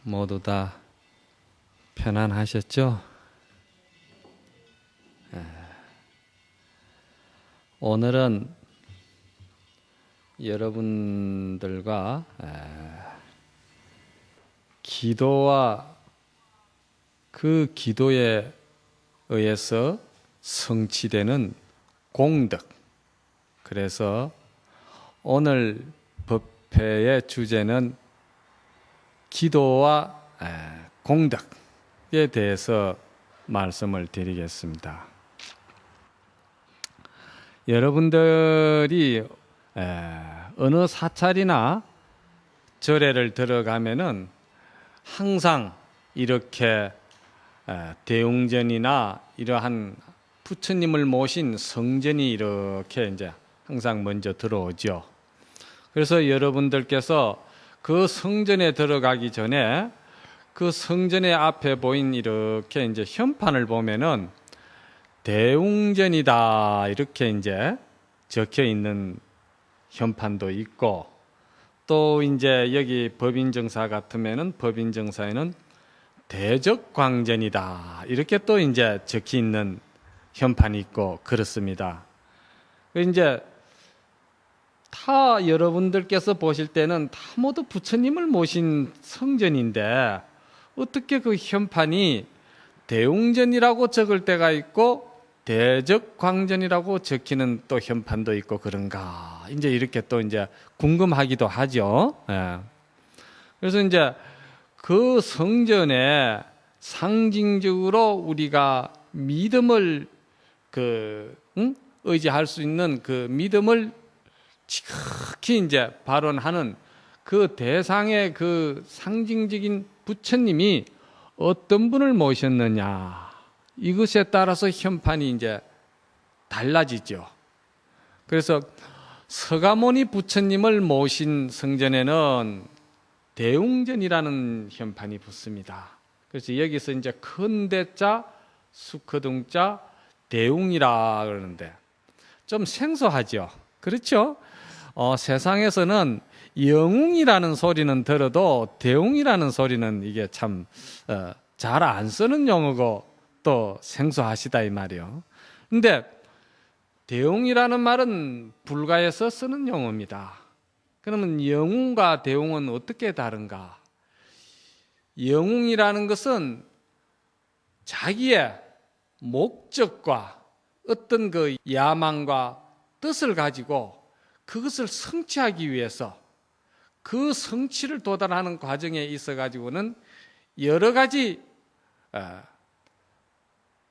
모두 다 편안하셨죠? 오늘은 여러분들과 기도와 그 기도에 의해서 성취되는 공덕, 그래서 오늘 법회의 주제는 기도와 공덕에 대해서 말씀을 드리겠습니다. 여러분들이 어느 사찰이나 절에를 들어가면은 항상 이렇게 대웅전이나 이러한 부처님을 모신 성전이 이렇게 이제 항상 먼저 들어오죠. 그래서 여러분들께서 그 성전에 들어가기 전에 그 성전의 앞에 보인 이렇게 이제 현판을 보면은 대웅전이다 이렇게 이제 적혀 있는 현판도 있고, 또 이제 여기 법인정사 같으면은 법인정사에는 대적광전이다 이렇게 또 이제 적혀 있는 현판이 있고 그렇습니다. 이제 다 여러분들께서 보실 때는 다 모두 부처님을 모신 성전인데 어떻게 그 현판이 대웅전이라고 적을 때가 있고 대적광전이라고 적히는 또 현판도 있고 그런가, 이제 이렇게 또 이제 궁금하기도 하죠. 그래서 이제 그 성전에 상징적으로 우리가 믿음을 의지할 수 있는 그 믿음을 지극히 이제 발언하는 그 대상의 그 상징적인 부처님이 어떤 분을 모셨느냐, 이것에 따라서 현판이 이제 달라지죠. 그래서 서가모니 부처님을 모신 성전에는 대웅전이라는 현판이 붙습니다. 그래서 여기서 이제 큰 대자, 수커둥자, 대웅이라 그러는데 좀 생소하죠. 그렇죠? 세상에서는 영웅이라는 소리는 들어도 대웅이라는 소리는 이게 참 잘 안 쓰는 용어고 또 생소하시다 이 말이요. 근데 대웅이라는 말은 불가에서 쓰는 용어입니다. 그러면 영웅과 대웅은 어떻게 다른가? 영웅이라는 것은 자기의 목적과 어떤 그 야망과 뜻을 가지고 그것을 성취하기 위해서 그 성취를 도달하는 과정에 있어 가지고는 여러 가지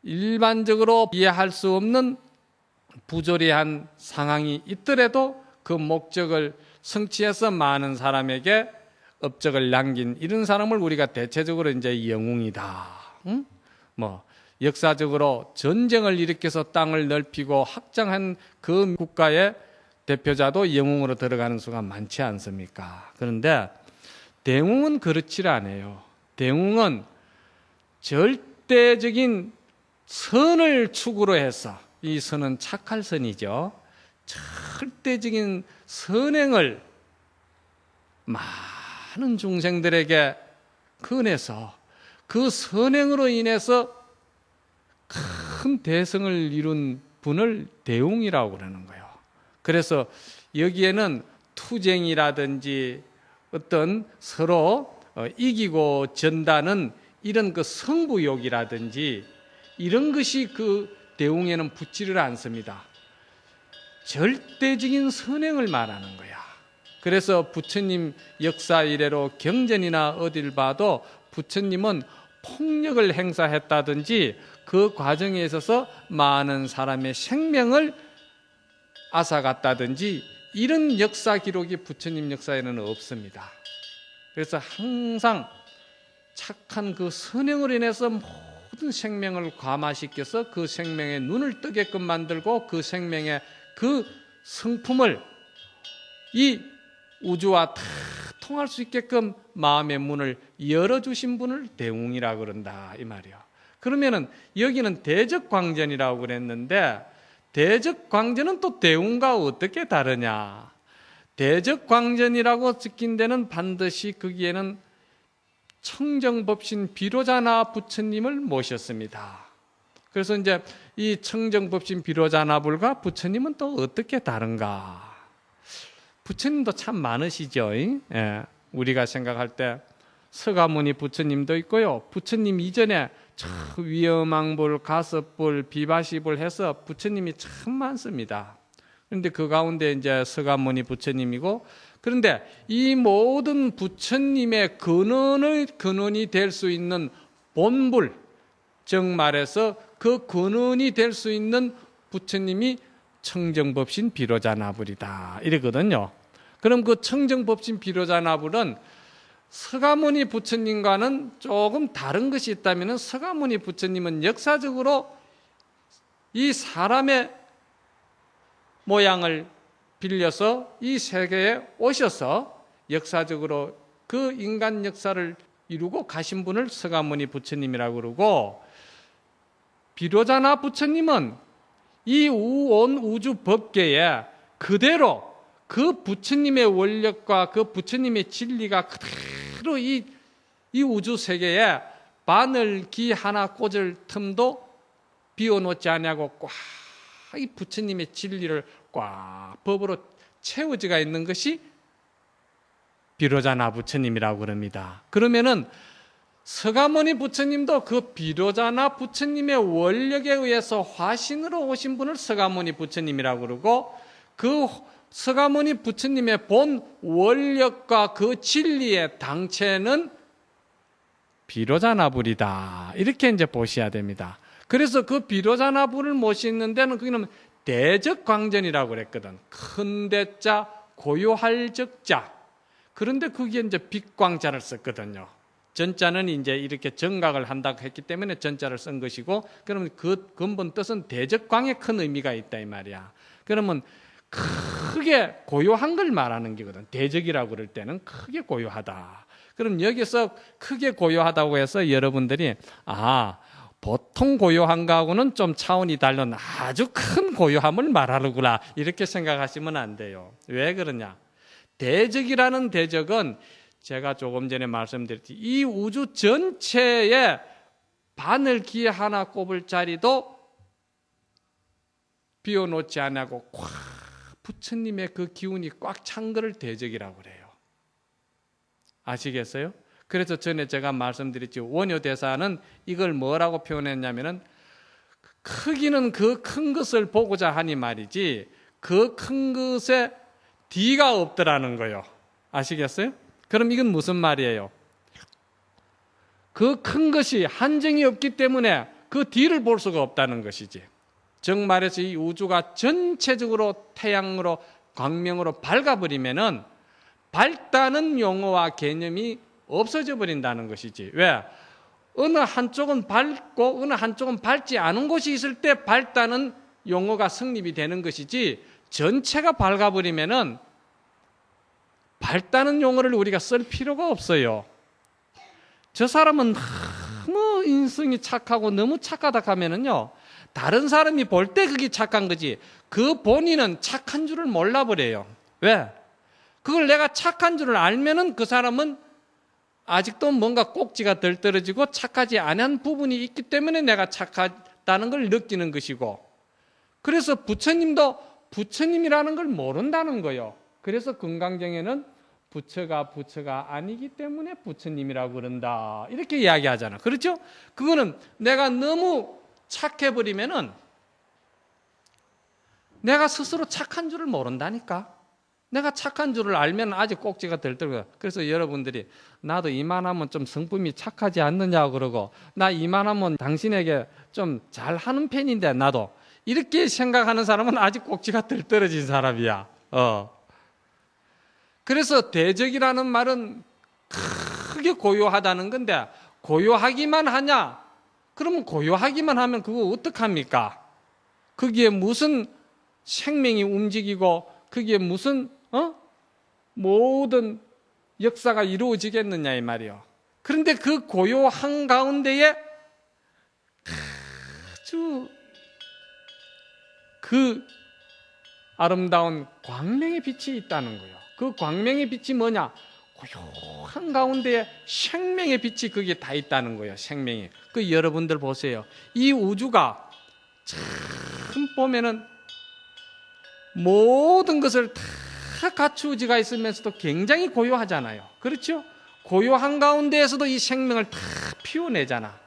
일반적으로 이해할 수 없는 부조리한 상황이 있더라도 그 목적을 성취해서 많은 사람에게 업적을 남긴 이런 사람을 우리가 대체적으로 이제 영웅이다. 역사적으로 전쟁을 일으켜서 땅을 넓히고 확장한 그 국가의 대표자도 영웅으로 들어가는 수가 많지 않습니까? 그런데 대웅은 그렇지 않아요. 대웅은 절대적인 선을 축으로 해서, 이 선은 착할 선이죠. 절대적인 선행을 많은 중생들에게 건해서 그 선행으로 인해서 큰 대성을 이룬 분을 대웅이라고 그러는 거예요. 그래서 여기에는 투쟁이라든지 어떤 서로 이기고 전다는 이런 그 승부욕이라든지 이런 것이 그 대웅에는 붙지를 않습니다. 절대적인 선행을 말하는 거야. 그래서 부처님 역사 이래로 경전이나 어딜 봐도 부처님은 폭력을 행사했다든지 그 과정에 있어서 많은 사람의 생명을 앗아갔다든지 이런 역사 기록이 부처님 역사에는 없습니다. 그래서 항상 착한 그 선행으로 인해서 모든 생명을 감화시켜서 그 생명의 눈을 뜨게끔 만들고 그 생명의 그 성품을 이 우주와 다 통할 수 있게끔 마음의 문을 열어주신 분을 대웅이라고 그런다 이 말이에요. 그러면은 여기는 대적광전이라고 그랬는데 대적광전은 또 대웅과 어떻게 다르냐? 대적광전이라고 적힌 데는 반드시 거기에는 청정법신 비로자나 부처님을 모셨습니다. 그래서 이제 이 청정법신 비로자나불과 부처님은 또 어떻게 다른가? 부처님도 참 많으시죠. 예, 우리가 생각할 때 서가모니 부처님도 있고요. 부처님 이전에 저 위엄왕불, 가섭불, 비바시불 해서 부처님이 참 많습니다. 그런데 그 가운데 이제 서가모니 부처님이고, 그런데 이 모든 부처님의 근원이 될 수 있는 본불, 즉 말해서 그 근원이 될 수 있는 부처님이 청정법신 비로자나불이다 이러거든요. 그럼 그 청정법신 비로자나불은 서가모니 부처님과는 조금 다른 것이 있다면, 서가모니 부처님은 역사적으로 이 사람의 모양을 빌려서 이 세계에 오셔서 역사적으로 그 인간 역사를 이루고 가신 분을 서가모니 부처님이라고 그러고, 비로자나 부처님은 이 온 우주 법계에 그대로 그 부처님의 원력과 그 부처님의 진리가 그대로 이 우주 세계에 바늘기 하나 꽂을 틈도 비워놓지 않냐고 꽉 이 부처님의 진리를 꽉 법으로 채워지가 있는 것이 비로자나 부처님이라고 그럽니다. 그러면은 서가모니 부처님도 그 비로자나 부처님의 원력에 의해서 화신으로 오신 분을 서가모니 부처님이라고 그러고, 그 서가모니 부처님의 본 원력과 그 진리의 당체는 비로자나불이다 이렇게 이제 보셔야 됩니다. 그래서 그 비로자나불을 모시는 데는 거기는 대적광전이라고 그랬거든. 큰 대자 고요할 적자. 그런데 거기에 이제 빛광자를 썼거든요. 전자는 이제 이렇게 정각을 한다고 했기 때문에 전자를 쓴 것이고, 그러면 그 근본 뜻은 대적광에 큰 의미가 있다 이 말이야. 그러면 크게 고요한 걸 말하는 거거든. 대적이라고 그럴 때는 크게 고요하다. 그럼 여기서 크게 고요하다고 해서 여러분들이 보통 고요한 거하고는 좀 차원이 다른 아주 큰 고요함을 말하는구나 이렇게 생각하시면 안 돼요. 왜 그러냐? 대적이라는 대적은 제가 조금 전에 말씀드렸듯이 이 우주 전체에 바늘기 하나 꼽을 자리도 비워놓지 않고 꽉 부처님의 그 기운이 꽉 찬 것을 대적이라고 그래요. 아시겠어요? 그래서 전에 제가 말씀드렸지, 원효대사는 이걸 뭐라고 표현했냐면은 크기는 그 큰 것을 보고자 하니 말이지 그 큰 것에 뒤가 없더라는 거예요. 아시겠어요? 그럼 이건 무슨 말이에요? 그 큰 것이 한정이 없기 때문에 그 뒤를 볼 수가 없다는 것이지. 즉 말해서 이 우주가 전체적으로 태양으로 광명으로 밝아버리면은 밝다는 용어와 개념이 없어져 버린다는 것이지. 왜? 어느 한쪽은 밝고 어느 한쪽은 밝지 않은 곳이 있을 때 밝다는 용어가 성립이 되는 것이지, 전체가 밝아버리면은 밝다는 용어를 우리가 쓸 필요가 없어요. 저 사람은 너무 인성이 착하고 너무 착하다 하면은요, 다른 사람이 볼 때 그게 착한 거지 그 본인은 착한 줄을 몰라버려요. 왜? 그걸 내가 착한 줄을 알면은 그 사람은 아직도 뭔가 꼭지가 덜 떨어지고 착하지 않은 부분이 있기 때문에 내가 착하다는 걸 느끼는 것이고, 그래서 부처님도 부처님이라는 걸 모른다는 거예요. 그래서 금강경에는 부처가 아니기 때문에 부처님이라고 그런다 이렇게 이야기하잖아. 그렇죠? 그거는 내가 너무 착해버리면은 내가 스스로 착한 줄을 모른다니까. 내가 착한 줄을 알면 아직 꼭지가 덜 떨어요. 그래서 여러분들이 나도 이만하면 좀 성품이 착하지 않느냐고 그러고, 나 이만하면 당신에게 좀 잘하는 편인데 나도 이렇게 생각하는 사람은 아직 꼭지가 덜 떨어진 사람이야. 그래서 대적이라는 말은 크게 고요하다는 건데, 고요하기만 하냐? 그러면 고요하기만 하면 그거 어떡합니까? 거기에 무슨 생명이 움직이고 거기에 무슨 모든 역사가 이루어지겠느냐 이 말이요. 그런데 그 고요한 가운데에 아주 그 아름다운 광명의 빛이 있다는 거예요. 그 광명의 빛이 뭐냐? 고요한 가운데에 생명의 빛이 거기에 다 있다는 거예요. 생명이. 그 여러분들 보세요. 이 우주가 참 보면은 모든 것을 다 갖추어지가 있으면서도 굉장히 고요하잖아요. 그렇죠? 고요한 가운데에서도 이 생명을 다 피워내잖아.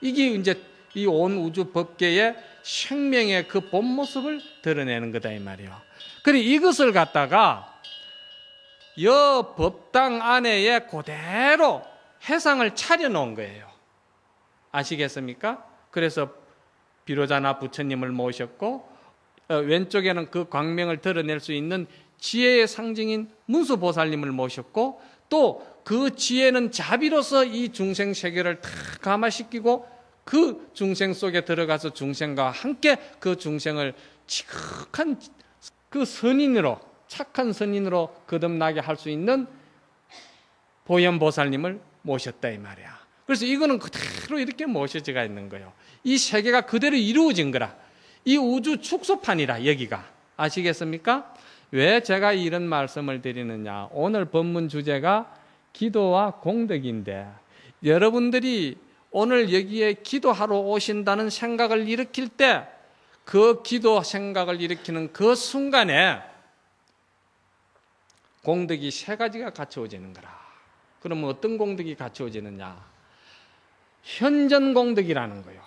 이게 이제 이 온 우주 법계의 생명의 그 본 모습을 드러내는 거다 이 말이에요. 그래 이것을 갖다가 여 법당 안에 그대로 해상을 차려놓은 거예요. 아시겠습니까? 그래서 비로자나 부처님을 모셨고 왼쪽에는 그 광명을 드러낼 수 있는 지혜의 상징인 문수보살님을 모셨고 또 그 지혜는 자비로서 이 중생 세계를 다 감화시키고 그 중생 속에 들어가서 중생과 함께 그 중생을 지극한 그 선인으로 착한 선인으로 거듭나게 할 수 있는 보현보살님을 모셨다 이 말이야. 그래서 이거는 그대로 이렇게 모셔져가 있는 거예요. 이 세계가 그대로 이루어진 거라. 이 우주 축소판이라 여기가. 아시겠습니까? 왜 제가 이런 말씀을 드리느냐. 오늘 법문 주제가 기도와 공덕인데 여러분들이 오늘 여기에 기도하러 오신다는 생각을 일으킬 때 그 기도 생각을 일으키는 그 순간에 공덕이 세 가지가 갖추어지는 거라. 그러면 어떤 공덕이 갖추어지느냐? 현전공덕이라는 거예요.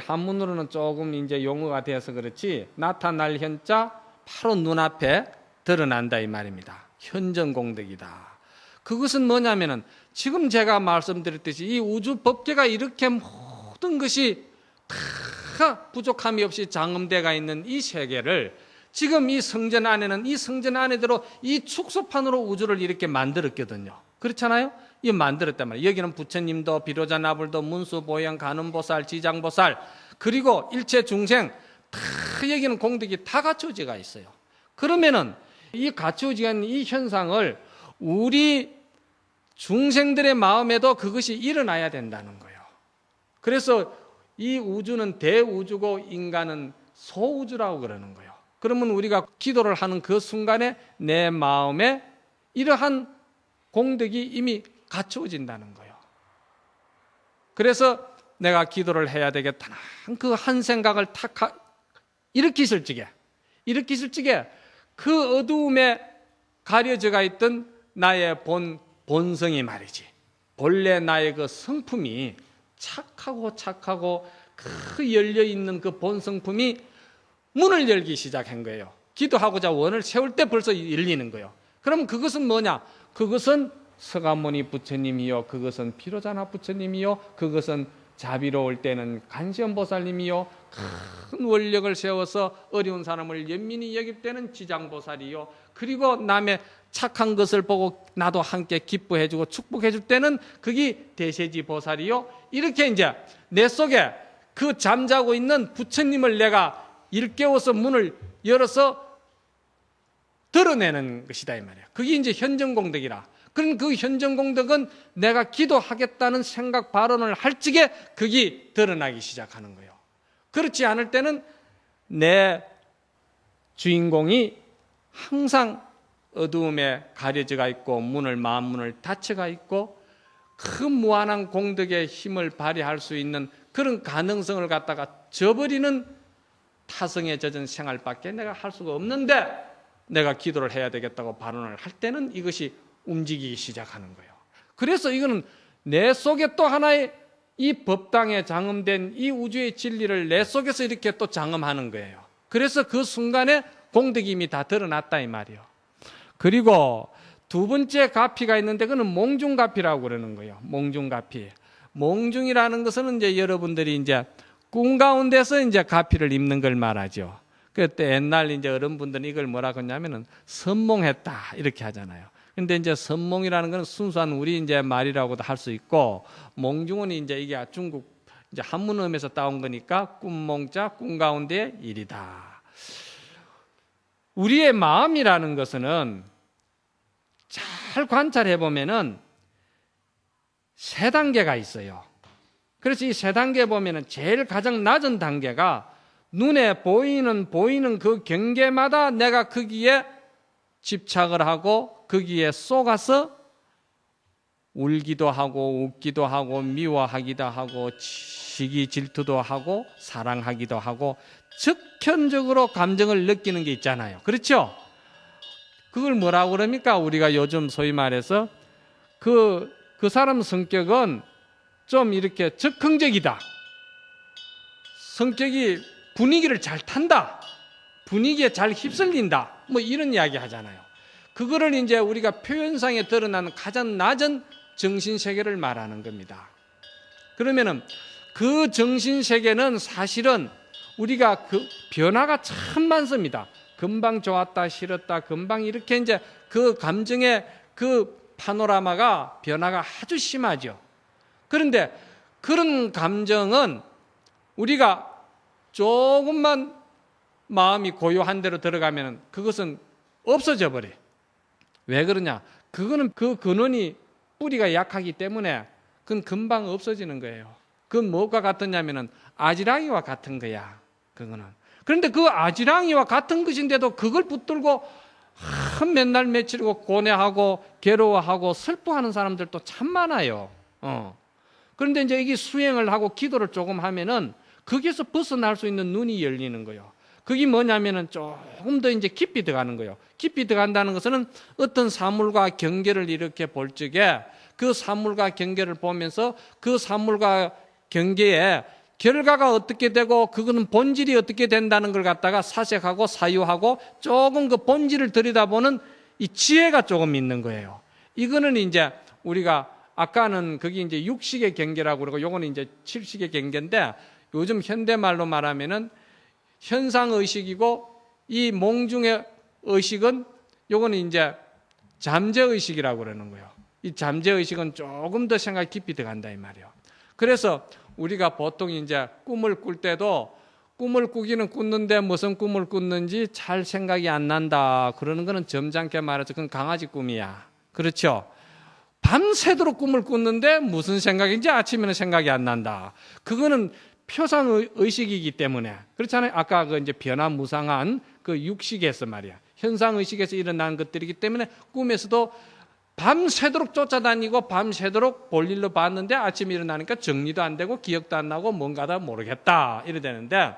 한문으로는 조금 이제 용어가 되어서 그렇지 나타날 현자 바로 눈앞에 드러난다 이 말입니다. 현전공덕이다. 그것은 뭐냐면은 지금 제가 말씀드렸듯이 이 우주 법계가 이렇게 모든 것이 다 부족함이 없이 장엄대가 있는 이 세계를 지금 이 성전 안에는 이 성전 안에대로 이 축소판으로 우주를 이렇게 만들었거든요. 그렇잖아요? 이 만들었단 말이에요. 여기는 부처님도 비로자 나불도 문수 보현 간음보살 지장보살 그리고 일체 중생 다 여기는 공덕이 다 갖추어지가 있어요. 그러면은 이 갖추어지가 있는 이 현상을 우리 중생들의 마음에도 그것이 일어나야 된다는 거예요. 그래서 이 우주는 대우주고 인간은 소우주라고 그러는 거예요. 그러면 우리가 기도를 하는 그 순간에 내 마음에 이러한 공덕이 이미 갖추어진다는 거예요. 그래서 내가 기도를 해야 되겠다는 그 한 생각을 탁 일으키실 적에 그 어두움에 가려져가 있던 나의 본성이 말이지. 본래 나의 그 성품이 착하고 그 열려있는 그 본성품이 문을 열기 시작한 거예요. 기도하고자 원을 세울 때 벌써 열리는 거예요. 그럼 그것은 뭐냐? 그것은 서가모니 부처님이요, 그것은 비로자나 부처님이요, 그것은 자비로울 때는 간시연보살님이요, 큰 원력을 세워서 어려운 사람을 연민히 여길 때는 지장보살이요, 그리고 남의 착한 것을 보고 나도 함께 기뻐해주고 축복해줄 때는 그게 대세지 보살이요. 이렇게 이제 내 속에 그 잠자고 있는 부처님을 내가 일깨워서 문을 열어서 드러내는 것이다 이 말이야. 그게 이제 현전공덕이라. 그럼 그 현전공덕은 내가 기도하겠다는 생각 발언을 할 적에 그게 드러나기 시작하는 거예요. 그렇지 않을 때는 내 주인공이 항상 어두움에 가려져가 있고 마음문을 닫혀가 있고 그 무한한 공덕의 힘을 발휘할 수 있는 그런 가능성을 갖다가 저버리는 타성에 젖은 생활밖에 내가 할 수가 없는데 내가 기도를 해야 되겠다고 발언을 할 때는 이것이 움직이기 시작하는 거예요. 그래서 이거는 내 속에 또 하나의 이 법당에 장엄된 이 우주의 진리를 내 속에서 이렇게 또 장엄하는 거예요. 그래서 그 순간에 공덕이 이미 다 드러났다 이 말이에요. 그리고 두 번째 가피가 있는데 그는 몽중가피라고 그러는 거예요. 몽중가피. 몽중이라는 것은 이제 여러분들이 이제 꿈 가운데서 이제 가피를 입는 걸 말하죠. 그때 옛날 이제 어른분들은 이걸 뭐라고 하냐면은 선몽했다 이렇게 하잖아요. 근데 이제 선몽이라는 것은 순수한 우리 이제 말이라고도 할 수 있고 몽중은 이제 이게 중국 이제 한문음에서 따온 거니까 꿈몽자 꿈 가운데 일이다. 우리의 마음이라는 것은 잘 관찰해 보면은 세 단계가 있어요. 그래서 이 세 단계 보면은 제일 가장 낮은 단계가 눈에 보이는 그 경계마다 내가 거기에 집착을 하고 거기에 속아서 울기도 하고 웃기도 하고 미워하기도 하고 시기 질투도 하고 사랑하기도 하고 즉현적으로 감정을 느끼는 게 있잖아요. 그렇죠? 그걸 뭐라고 그럽니까? 우리가 요즘 소위 말해서 그 사람 성격은 좀 이렇게 즉흥적이다. 성격이 분위기를 잘 탄다. 분위기에 잘 휩쓸린다. 뭐 이런 이야기 하잖아요. 그거를 이제 우리가 표현상에 드러나는 가장 낮은 정신세계를 말하는 겁니다. 그러면은 그 정신세계는 사실은 우리가 그 변화가 참 많습니다. 금방 좋았다, 싫었다, 금방 이렇게 이제 그 감정의 그 파노라마가 변화가 아주 심하죠. 그런데 그런 감정은 우리가 조금만 마음이 고요한 데로 들어가면 그것은 없어져 버려요. 왜 그러냐? 그거는 그 근원이 뿌리가 약하기 때문에 그건 금방 없어지는 거예요. 그건 뭐가 같았냐면은 아지랑이와 같은 거야. 그거는. 그런데 그 아지랑이와 같은 것인데도 그걸 붙들고 맨날 며칠이고 고뇌하고 괴로워하고 슬퍼하는 사람들도 참 많아요. 그런데 이제 이게 수행을 하고 기도를 조금 하면은 거기에서 벗어날 수 있는 눈이 열리는 거예요. 그게 뭐냐면은 조금 더 이제 깊이 들어가는 거예요. 깊이 들어간다는 것은 어떤 사물과 경계를 이렇게 볼 적에 그 사물과 경계를 보면서 그 사물과 경계에 결과가 어떻게 되고 그거는 본질이 어떻게 된다는 걸 갖다가 사색하고 사유하고 조금 그 본질을 들여다보는 이 지혜가 조금 있는 거예요. 이거는 이제 우리가 아까는 그게 이제 육식의 경계라고 그러고 요거는 이제 칠식의 경계인데 요즘 현대말로 말하면은 현상의식이고 이 몽중의 의식은 요거는 이제 잠재의식이라고 그러는 거예요. 이 잠재의식은 조금 더 생각이 깊이 들어간다 이 말이에요. 그래서 우리가 보통 이제 꿈을 꿀 때도 꿈을 꾸기는 꿨는데 무슨 꿈을 꿨는지 잘 생각이 안 난다. 그러는 거는 점잖게 말해서 그건 강아지 꿈이야. 그렇죠? 밤새도록 꿈을 꿨는데 무슨 생각인지 아침에는 생각이 안 난다. 그거는 표상의식이기 때문에 그렇잖아요. 아까 그 이제 변화무상한 그 육식에서 말이야. 현상의식에서 일어난 것들이기 때문에 꿈에서도 밤새도록 쫓아다니고 밤새도록 볼일로 봤는데 아침에 일어나니까 정리도 안 되고 기억도 안 나고 뭔가다 모르겠다 이래 되는데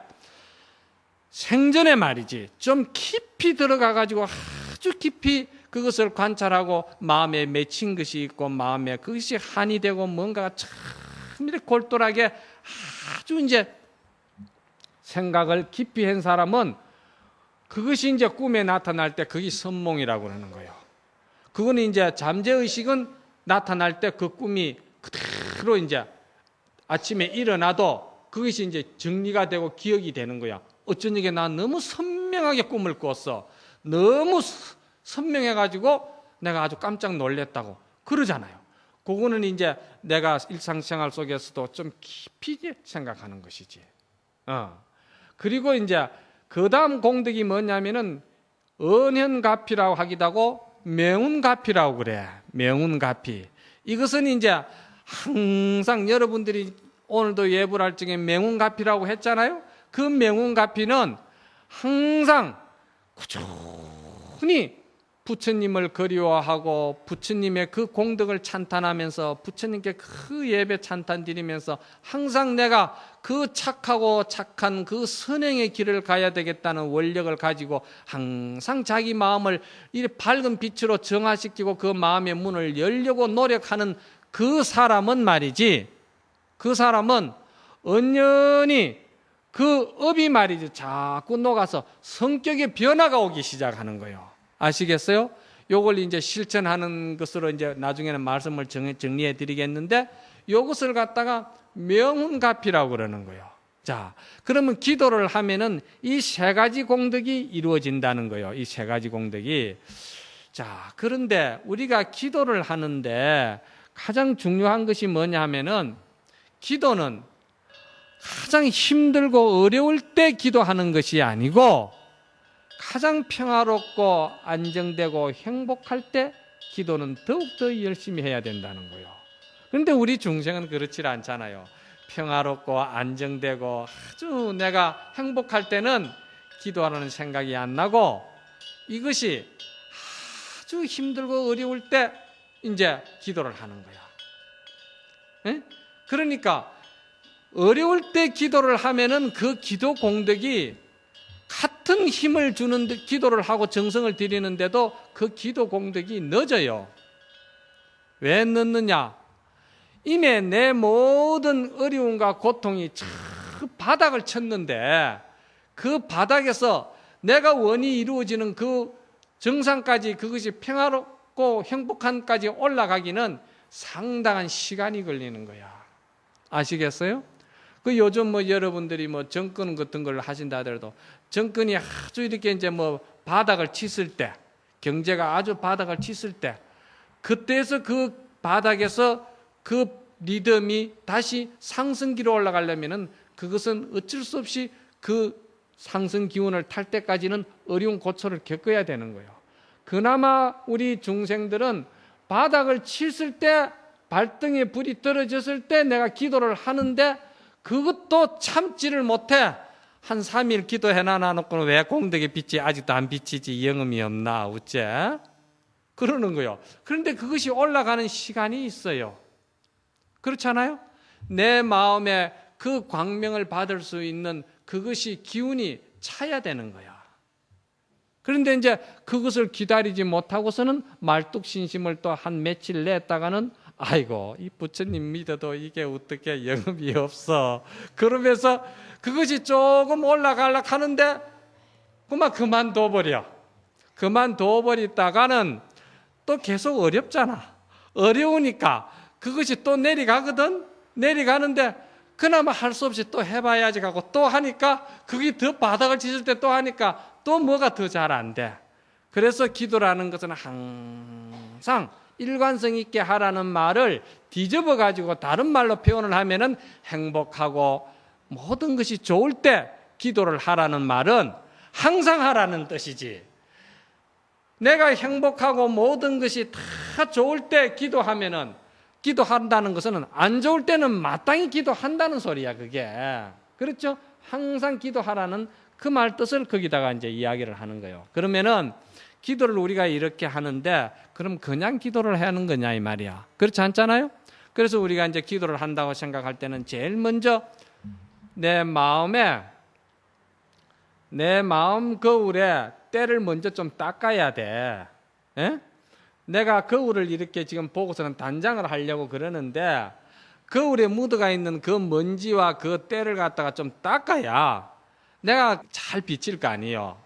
생전에 말이지 좀 깊이 들어가 가지고 아주 깊이 그것을 관찰하고 마음에 맺힌 것이 있고 마음에 그것이 한이 되고 뭔가가 참 이렇게 골똘하게 아주 이제 생각을 깊이 한 사람은 그것이 이제 꿈에 나타날 때 그게 선몽이라고 하는 거예요. 그거는 이제 잠재의식은 나타날 때 그 꿈이 그대로 이제 아침에 일어나도 그것이 이제 정리가 되고 기억이 되는 거야. 어쩐지 나 너무 선명하게 꿈을 꿨어. 너무 선명해가지고 내가 아주 깜짝 놀랐다고 그러잖아요. 그거는 이제 내가 일상생활 속에서도 좀 깊이 생각하는 것이지. 그리고 이제 그 다음 공덕이 뭐냐면은 언현가피라고 하기도 하고 명운가피라고 그래. 명운가피. 이것은 이제 항상 여러분들이 오늘도 예불 할 적에 명운가피라고 했잖아요. 그 명운가피는 항상 꾸준히 부처님을 그리워하고 부처님의 그 공덕을 찬탄하면서 부처님께 그 예배 찬탄 드리면서 항상 내가 그 착하고 착한 그 선행의 길을 가야 되겠다는 원력을 가지고 항상 자기 마음을 이 밝은 빛으로 정화시키고 그 마음의 문을 열려고 노력하는 그 사람은 말이지, 그 사람은 언연히 그 업이 말이지 자꾸 녹아서 성격의 변화가 오기 시작하는 거예요. 아시겠어요? 요걸 이제 실천하는 것으로 이제 나중에는 말씀을 정리해 드리겠는데 요것을 갖다가 명운가피라고 그러는 거예요. 자, 그러면 기도를 하면은 이 세 가지 공덕이 이루어진다는 거예요. 이 세 가지 공덕이. 자, 그런데 우리가 기도를 하는데 가장 중요한 것이 뭐냐 하면은 기도는 가장 힘들고 어려울 때 기도하는 것이 아니고 가장 평화롭고 안정되고 행복할 때 기도는 더욱더 열심히 해야 된다는 거예요. 그런데 우리 중생은 그렇지 않잖아요. 평화롭고 안정되고 아주 내가 행복할 때는 기도하라는 생각이 안 나고 이것이 아주 힘들고 어려울 때 이제 기도를 하는 거야. 예? 그러니까 어려울 때 기도를 하면은 그 기도 공덕이 같은 힘을 주는 기도를 하고 정성을 들이는데도 그 기도 공덕이 늦어요. 왜 늦느냐? 이미 내 모든 어려움과 고통이 저 바닥을 쳤는데 그 바닥에서 내가 원이 이루어지는 그 정상까지 그것이 평화롭고 행복한까지 올라가기는 상당한 시간이 걸리는 거야. 아시겠어요? 그 요즘 뭐 여러분들이 뭐 정권 같은 걸 하신다 하더라도 정권이 아주 이렇게 이제 뭐 바닥을 쳤을 때, 경제가 아주 바닥을 쳤을 때, 그때에서 그 바닥에서 그 리듬이 다시 상승기로 올라가려면은 그것은 어쩔 수 없이 그 상승 기운을 탈 때까지는 어려운 고초를 겪어야 되는 거예요. 그나마 우리 중생들은 바닥을 쳤을 때, 발등에 불이 떨어졌을 때 내가 기도를 하는데 그것도 참지를 못해. 한 3일 기도해놔 놓고는 왜 공덕의 빛이 아직도 안 비치지? 영음이 없나? 어째? 그러는 거예요. 그런데 그것이 올라가는 시간이 있어요. 그렇잖아요? 내 마음에 그 광명을 받을 수 있는 그것이 기운이 차야 되는 거야. 그런데 이제 그것을 기다리지 못하고서는 말뚝신심을 또 한 며칠 냈다가는 아이고 이 부처님 믿어도 이게 어떻게 영업이 없어. 그러면서 그것이 조금 올라가려고 하는데 그만둬버려. 그만둬버리다가는 또 계속 어렵잖아. 어려우니까 그것이 또 내려가거든. 내려가는데 그나마 할 수 없이 또 해봐야지 하고 또 하니까 그게 더 바닥을 찢을 때 또 하니까 또 뭐가 더 잘 안 돼. 그래서 기도라는 것은 항상 일관성 있게 하라는 말을 뒤집어 가지고 다른 말로 표현을 하면은 행복하고 모든 것이 좋을 때 기도를 하라는 말은 항상 하라는 뜻이지. 내가 행복하고 모든 것이 다 좋을 때 기도하면은 기도한다는 것은 안 좋을 때는 마땅히 기도한다는 소리야, 그게. 그렇죠? 항상 기도하라는 그 말 뜻을 거기다가 이제 이야기를 하는 거예요. 그러면은 기도를 우리가 이렇게 하는데 그럼 그냥 기도를 하는 거냐 이 말이야. 그렇지 않잖아요? 그래서 우리가 이제 기도를 한다고 생각할 때는 제일 먼저 내 마음 거울에 때를 먼저 좀 닦아야 돼. 에? 내가 거울을 이렇게 지금 보고서는 단장을 하려고 그러는데 거울에 묻어가 있는 그 먼지와 그 때를 갖다가 좀 닦아야 내가 잘 비칠 거 아니에요.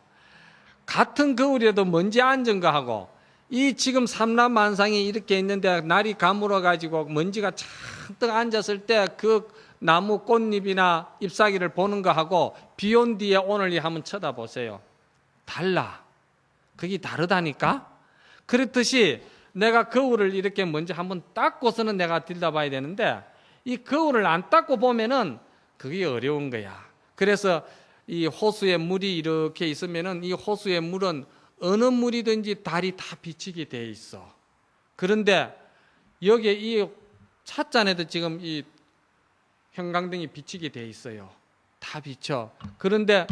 같은 거울에도 먼지 앉은 거 하고 이 지금 삼라만상이 이렇게 있는데 날이 가물어 가지고 먼지가 잔뜩 앉았을 때 그 나무 꽃잎이나 잎사귀를 보는 거 하고 비 온 뒤에 오늘이 한번 쳐다보세요. 달라. 그게 다르다니까. 그렇듯이 내가 거울을 이렇게 먼저 한번 닦고서는 내가 들여다봐야 되는데 이 거울을 안 닦고 보면은 그게 어려운 거야. 그래서 이 호수에 물이 이렇게 있으면은 이 호수의 물은 어느 물이든지 달이 다 비치게 돼 있어. 그런데 여기에 이 찻잔에도 지금 이 형광등이 비치게 돼 있어요. 다 비쳐. 그런데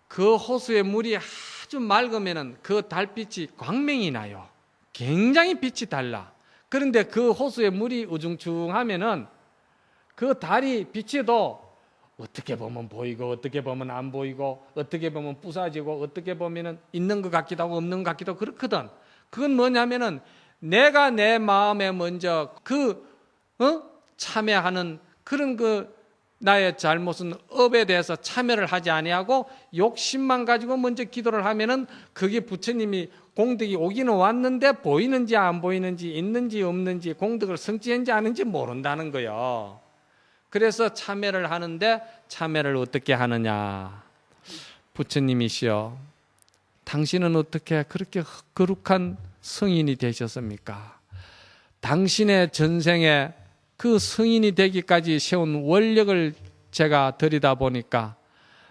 그 호수의 물이 아주 맑으면은 그 달빛이 광명이 나요. 굉장히 빛이 달라. 그런데 그 호수의 물이 우중충하면은 그 달이 비쳐도 어떻게 보면 보이고 어떻게 보면 안 보이고 어떻게 보면 부사지고 어떻게 보면은 있는 것 같기도 하고 없는 것 같기도 하고 그렇거든. 그건 뭐냐면은 내가 내 마음에 먼저 참여하는 그런 나의 잘못은 업에 대해서 참여를 하지 아니하고 욕심만 가지고 먼저 기도를 하면은 그게 부처님이 공덕이 오기는 왔는데 보이는지 안 보이는지 있는지 없는지 공덕을 성취했는지 아닌지 모른다는 거예요. 그래서 참여를 하는데 참여를 어떻게 하느냐. 부처님이시여, 당신은 어떻게 그렇게 거룩한 성인이 되셨습니까? 당신의 전생에 그 성인이 되기까지 세운 원력을 제가 들이다보니까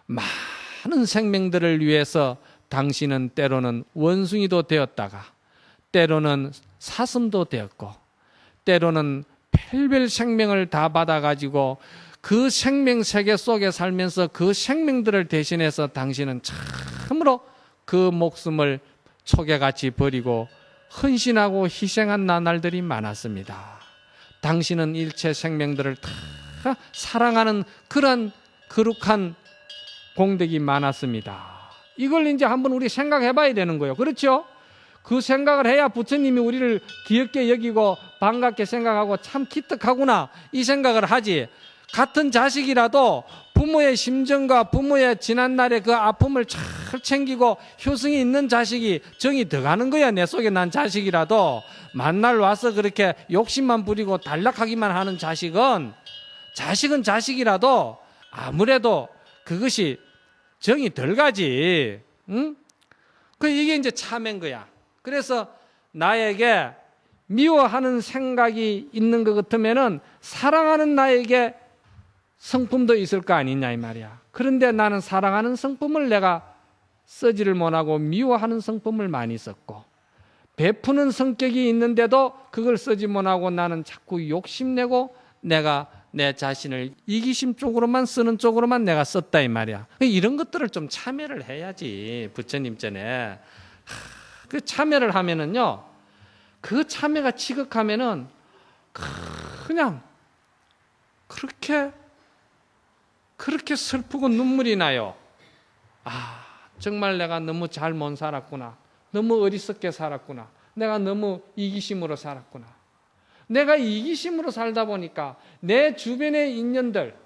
많은 생명들을 위해서 당신은 때로는 원숭이도 되었다가 때로는 사슴도 되었고 때로는 별별 생명을 다 받아가지고 그 생명 세계 속에 살면서 그 생명들을 대신해서 당신은 참으로 그 목숨을 초계같이 버리고 헌신하고 희생한 나날들이 많았습니다. 당신은 일체 생명들을 다 사랑하는 그런 거룩한 공덕이 많았습니다. 이걸 이제 한번 우리 생각해 봐야 되는 거예요. 그렇죠? 그 생각을 해야 부처님이 우리를 귀엽게 여기고 반갑게 생각하고 참 기특하구나 이 생각을 하지. 같은 자식이라도 부모의 심정과 부모의 지난날의 그 아픔을 잘 챙기고 효성이 있는 자식이 정이 더 가는 거야. 내 속에 난 자식이라도 만날 와서 그렇게 욕심만 부리고 단락하기만 하는 자식은 자식이라도 아무래도 그것이 정이 덜 가지. 응? 이게 이제 참인 거야. 그래서 나에게 미워하는 생각이 있는 것 같으면은 사랑하는 나에게 성품도 있을 거 아니냐 이 말이야. 그런데 나는 사랑하는 성품을 내가 쓰지를 못하고 미워하는 성품을 많이 썼고, 베푸는 성격이 있는데도 그걸 쓰지 못하고 나는 자꾸 욕심내고 내가 내 자신을 이기심 쪽으로만 쓰는 쪽으로만 내가 썼다 이 말이야. 이런 것들을 좀 참여를 해야지. 부처님 전에 그 참여를 하면은요, 그 참여가 지극하면은 그냥 그렇게 슬프고 눈물이 나요. 아, 정말 내가 너무 잘못 살았구나. 너무 어리석게 살았구나. 내가 너무 이기심으로 살았구나. 내가 이기심으로 살다 보니까 내 주변의 인연들,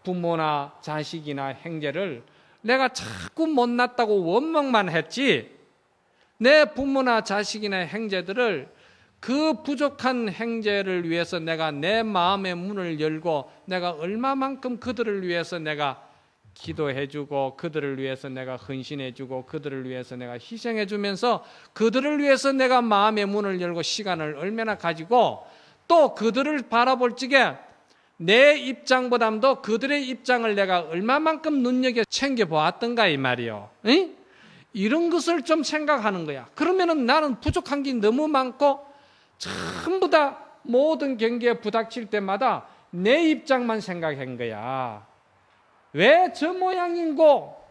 부모나 자식이나 형제를 내가 자꾸 못났다고 원망만 했지, 내 부모나 자식이나 형제들을 그 부족한 형제를 위해서 내가 내 마음의 문을 열고 내가 얼마만큼 그들을 위해서 내가 기도해주고 그들을 위해서 내가 헌신해주고 그들을 위해서 내가 희생해주면서 그들을 위해서 내가 마음의 문을 열고 시간을 얼마나 가지고 또 그들을 바라볼 적에 내 입장보다도 그들의 입장을 내가 얼마만큼 눈여겨 챙겨보았던가 이 말이요. 응? 이런 것을 좀 생각하는 거야. 그러면은 나는 부족한 게 너무 많고 전부 다 모든 경계에 부닥칠 때마다 내 입장만 생각한 거야. 왜 저 모양인고?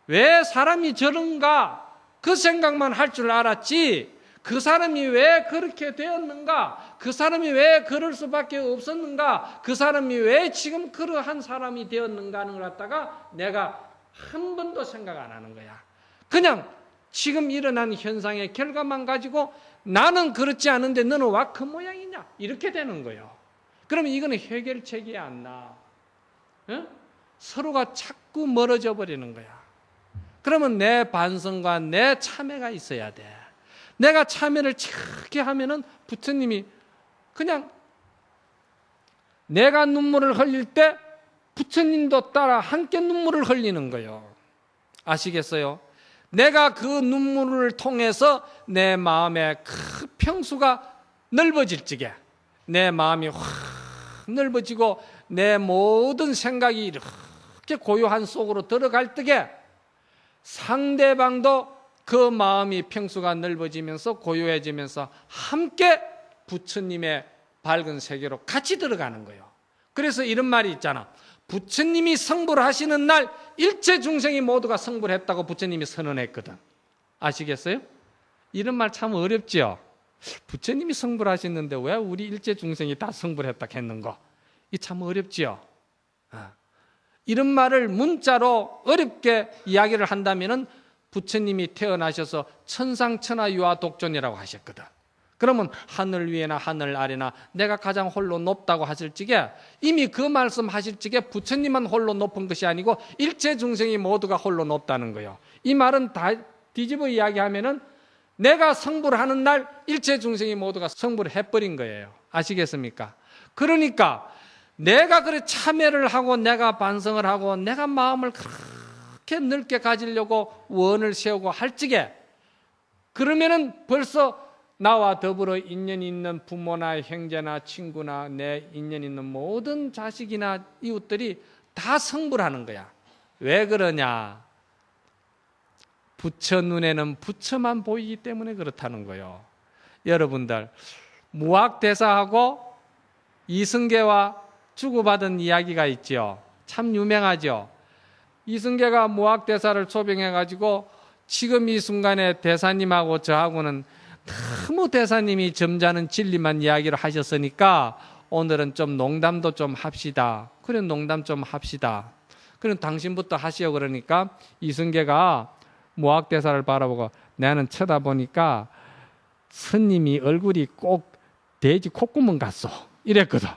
왜 사람이 저런가? 그 생각만 할 줄 알았지. 그 사람이 왜 그렇게 되었는가? 그 사람이 왜 그럴 수밖에 없었는가? 그 사람이 왜 지금 그러한 사람이 되었는가 하는 걸 갖다가 내가 한 번도 생각 안 하는 거야. 그냥 지금 일어난 현상의 결과만 가지고 나는 그렇지 않은데 너는 와 그 모양이냐? 이렇게 되는 거예요. 그러면 이거는 해결책이 안 나. 응? 서로가 자꾸 멀어져 버리는 거야. 그러면 내 반성과 내 참회가 있어야 돼. 내가 참회를 착하게 하면은 부처님이 그냥 내가 눈물을 흘릴 때 부처님도 따라 함께 눈물을 흘리는 거예요. 아시겠어요? 내가 그 눈물을 통해서 내 마음의 그 평수가 넓어질 적에 내 마음이 확 넓어지고 내 모든 생각이 이렇게 고요한 속으로 들어갈 때에 상대방도 그 마음이 평수가 넓어지면서 고요해지면서 함께 부처님의 밝은 세계로 같이 들어가는 거예요. 그래서 이런 말이 있잖아. 부처님이 성불 하시는 날 일체 중생이 모두가 성불했다고 부처님이 선언했거든. 아시겠어요? 이런 말 참 어렵죠. 부처님이 성불하셨는데 왜 우리 일체 중생이 다 성불했다 했는가? 이 참 어렵죠. 이런 말을 문자로 어렵게 이야기를 한다면은 부처님이 태어나셔서 천상천하 유아 독존이라고 하셨거든. 그러면 하늘 위에나 하늘 아래나 내가 가장 홀로 높다고 하실 적에 이미 그 말씀 하실 적에 부처님만 홀로 높은 것이 아니고 일체 중생이 모두가 홀로 높다는 거예요. 이 말은 다 뒤집어 이야기하면은 내가 성불하는 날 일체 중생이 모두가 성불을 해버린 거예요. 아시겠습니까? 그러니까 내가 그래 참회를 하고 내가 반성을 하고 내가 마음을 그렇게 넓게 가지려고 원을 세우고 할 적에 그러면은 벌써 나와 더불어 인연 있는 부모나 형제나 친구나 내 인연 있는 모든 자식이나 이웃들이 다 성불하는 거야. 왜 그러냐? 부처 눈에는 부처만 보이기 때문에 그렇다는 거예요. 여러분들 무학대사하고 이승계와 주고받은 이야기가 있죠. 참 유명하죠. 이승계가 무학대사를 초빙해가지고 지금 이 순간에 대사님하고 저하고는 너무 대사님이 점잖은 진리만 이야기를 하셨으니까 오늘은 좀 농담도 좀 합시다. 그래 농담 좀 합시다. 그럼 당신부터 하시오. 그러니까 이승계가 무학대사를 바라보고 나는 쳐다보니까 스님이 얼굴이 꼭 돼지 콧구멍 같소 이랬거든.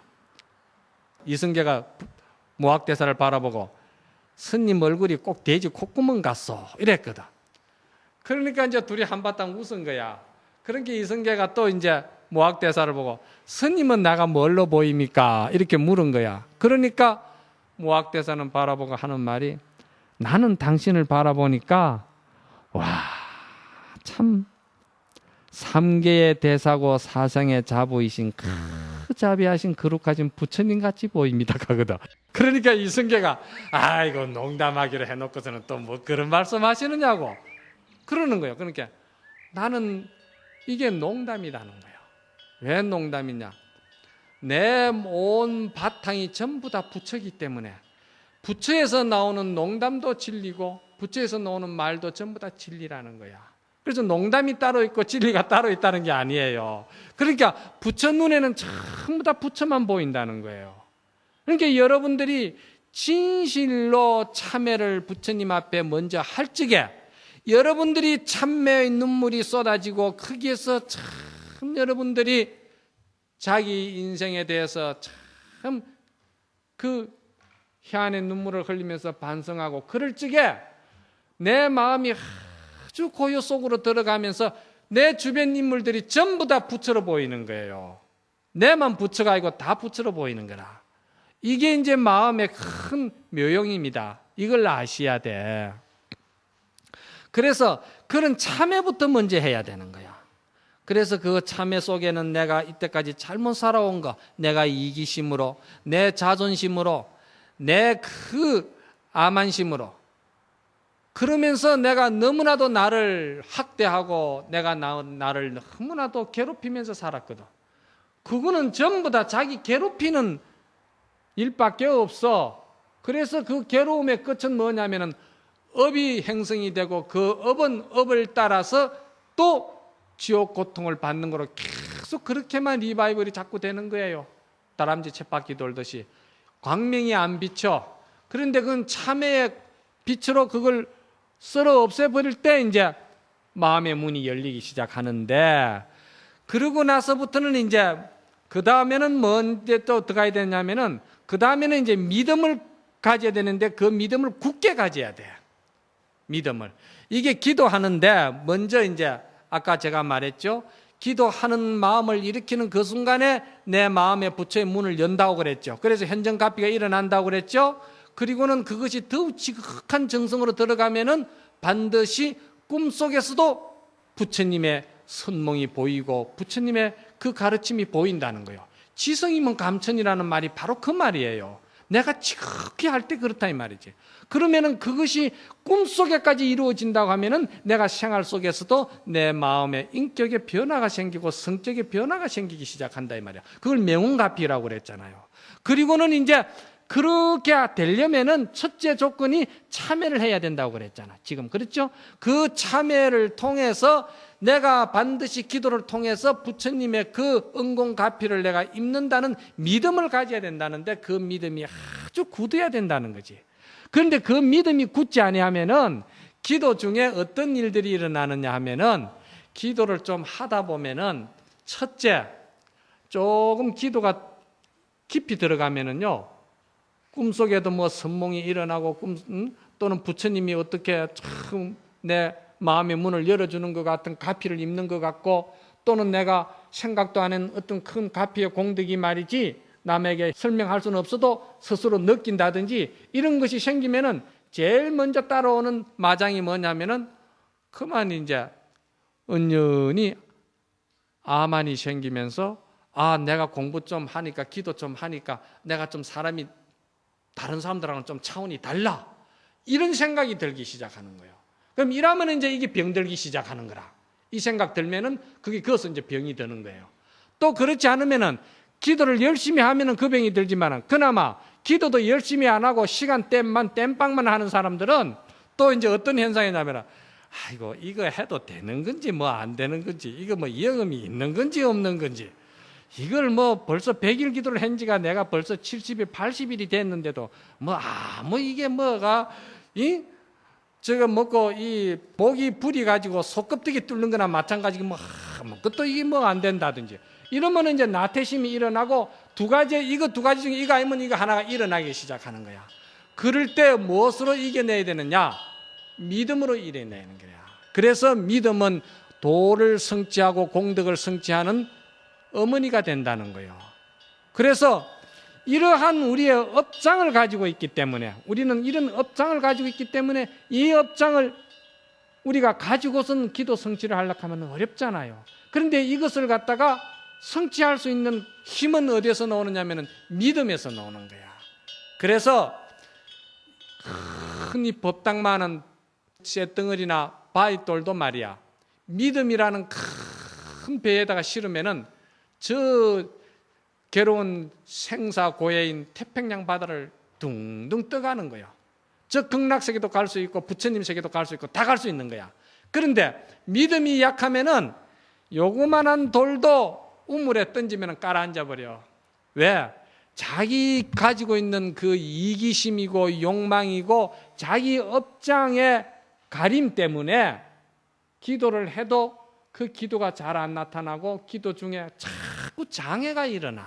이승계가 무학대사를 바라보고 스님 얼굴이 꼭 돼지 콧구멍 같소 이랬거든. 그러니까 이제 둘이 한바탕 웃은 거야. 그러니까 이승계가 또 이제 무학대사를 보고 스님은 나가 뭘로 보입니까? 이렇게 물은 거야. 그러니까 무학대사는 바라보고 하는 말이 나는 당신을 바라보니까 와, 참 삼계의 대사고 사상의 자부이신 자비하신 거룩하신 부처님 같이 보입니다 하거든. 그러니까 이승계가 아이고 농담하기로 해놓고서는 또 뭐 그런 말씀 하시느냐고 그러는 거예요. 그러니까 나는 이게 농담이라는 거예요. 왜 농담이냐? 내 온 바탕이 전부 다 부처이기 때문에 부처에서 나오는 농담도 진리고 부처에서 나오는 말도 전부 다 진리라는 거야. 그래서 농담이 따로 있고 진리가 따로 있다는 게 아니에요. 그러니까 부처 눈에는 전부 다 부처만 보인다는 거예요. 그러니까 여러분들이 진실로 참회를 부처님 앞에 먼저 할 적에 여러분들이 참회의 눈물이 쏟아지고 거기에서 참 여러분들이 자기 인생에 대해서 참 그 희한의 눈물을 흘리면서 반성하고 그럴 적에 내 마음이 아주 고요 속으로 들어가면서 내 주변 인물들이 전부 다 부처로 보이는 거예요. 내만 부처가 아니고 다 부처로 보이는 거라. 이게 이제 마음의 큰 묘용입니다. 이걸 아셔야 돼. 그래서 그런 참회부터 먼저 해야 되는 거야. 그래서 그 참회 속에는 내가 이때까지 잘못 살아온 거, 내가 이기심으로, 내 자존심으로, 내 그 아만심으로, 그러면서 내가 너무나도 나를 학대하고 내가 나를 너무나도 괴롭히면서 살았거든. 그거는 전부 다 자기 괴롭히는 일밖에 없어. 그래서 그 괴로움의 끝은 뭐냐면은 업이 행성이 되고 그 업은 업을 따라서 또 지옥 고통을 받는 거로 계속 그렇게만 리바이벌이 자꾸 되는 거예요. 다람쥐 쳇바퀴 돌듯이 광명이 안 비쳐. 그런데 그건 참회의 빛으로 그걸 썰어 없애버릴 때 이제 마음의 문이 열리기 시작하는데, 그러고 나서부터는 이제 그 다음에는 뭔데 또 어떻게 해야 되냐면은 그 다음에는 이제 믿음을 가져야 되는데 그 믿음을 굳게 가져야 돼. 믿음을. 이게 기도하는데 먼저 이제 아까 제가 말했죠. 기도하는 마음을 일으키는 그 순간에 내 마음의 부처의 문을 연다고 그랬죠. 그래서 현정가피가 일어난다고 그랬죠. 그리고는 그것이 더욱 지극한 정성으로 들어가면은 반드시 꿈속에서도 부처님의 선몽이 보이고 부처님의 그 가르침이 보인다는 거예요. 지성이면 감천이라는 말이 바로 그 말이에요. 내가 지극히 할 때 그렇다 이 말이지. 그러면은 그것이 꿈속에까지 이루어진다고 하면은 내가 생활 속에서도 내 마음의 인격의 변화가 생기고 성격의 변화가 생기기 시작한다 이 말이야. 그걸 명운가피라고 그랬잖아요. 그리고는 이제 그렇게 되려면은 첫째 조건이 참회를 해야 된다고 그랬잖아. 지금 그렇죠? 그 참회를 통해서 내가 반드시 기도를 통해서 부처님의 그 은공가피를 내가 입는다는 믿음을 가져야 된다는데 그 믿음이 아주 굳어야 된다는 거지. 그런데 그 믿음이 굳지 아니하면은 기도 중에 어떤 일들이 일어나느냐 하면은 기도를 좀 하다 보면은 첫째 조금 기도가 깊이 들어가면은요 꿈속에도 뭐 선몽이 일어나고 또는 부처님이 어떻게 참 내 마음의 문을 열어주는 것 같은 가피를 입는 것 같고 또는 내가 생각도 안 한 어떤 큰 가피의 공덕이 말이지 남에게 설명할 수는 없어도 스스로 느낀다든지 이런 것이 생기면은 제일 먼저 따라오는 마장이 뭐냐면은 그만 이제 은연히 아만이 생기면서 아 내가 공부 좀 하니까 기도 좀 하니까 내가 좀 사람이 다른 사람들하고는 좀 차원이 달라 이런 생각이 들기 시작하는 거예요. 그럼 이러면 이제 이게 병들기 시작하는 거라. 이 생각 들면은 그것은 이제 병이 드는 거예요. 또 그렇지 않으면은 기도를 열심히 하면은 그 병이 들지만은 그나마 기도도 열심히 안 하고 시간 땜빵만 하는 사람들은 또 이제 어떤 현상이냐면은 이거 해도 되는 건지 뭐 안 되는 건지 이거 뭐 영험이 있는 건지 없는 건지 이걸 뭐 벌써 100일 기도를 한 지가 내가 벌써 70일, 80일이 됐는데도 이게 뭐가 저거 먹고 이 목이 불이 가지고 속껍데기 뚫는 거나 마찬가지고 그것도 이게 안 된다든지 이러면 이제 나태심이 일어나고 두 가지 중에 이거 아니면 이거 하나가 일어나기 시작하는 거야. 그럴 때 무엇으로 이겨내야 되느냐? 믿음으로 이겨내는 거야. 그래서 믿음은 도를 성취하고 공덕을 성취하는 어머니가 된다는 거예요. 그래서 이러한 우리의 업장을 가지고 있기 때문에 우리는 이런 업장을 가지고 있기 때문에 이 업장을 우리가 가지고선 기도 성취를 하려고 하면 어렵잖아요. 그런데 이것을 갖다가 성취할 수 있는 힘은 어디에서 나오느냐면 믿음에서 나오는 거야. 그래서 흔히 법당 많은 쇳덩어리나 바위돌도 말이야, 믿음이라는 큰 배에다가 실으면은 저 괴로운 생사고해인 태평양 바다를 둥둥 떠가는 거예요. 저 극락세계도 갈 수 있고 부처님 세계도 갈 수 있고 다 갈 수 있는 거야. 그런데 믿음이 약하면은 요거만한 돌도 우물에 던지면 깔아앉아 버려. 왜? 자기 가지고 있는 그 이기심이고 욕망이고 자기 업장의 가림 때문에 기도를 해도 그 기도가 잘 안 나타나고 기도 중에 자꾸 장애가 일어나.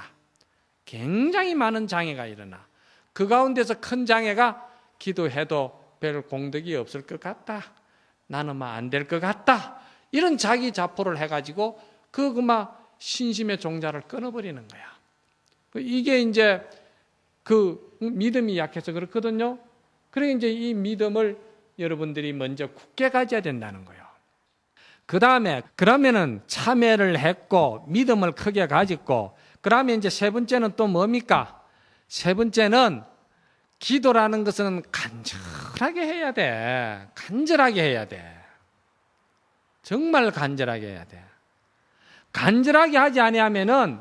굉장히 많은 장애가 일어나. 그 가운데서 큰 장애가 기도해도 별 공덕이 없을 것 같다. 나는 안 될 것 같다. 이런 자기 자포를 해가지고 신심의 종자를 끊어버리는 거야. 이게 이제 그 믿음이 약해서 그렇거든요. 그러니까 이제 이 믿음을 여러분들이 먼저 굳게 가져야 된다는 거예요. 그 다음에 그러면은 참회를 했고 믿음을 크게 가졌고 그러면 이제 세 번째는 또 뭡니까? 세 번째는 기도라는 것은 간절하게 해야 돼. 간절하게 해야 돼. 정말 간절하게 해야 돼. 간절하게 하지 아니하면은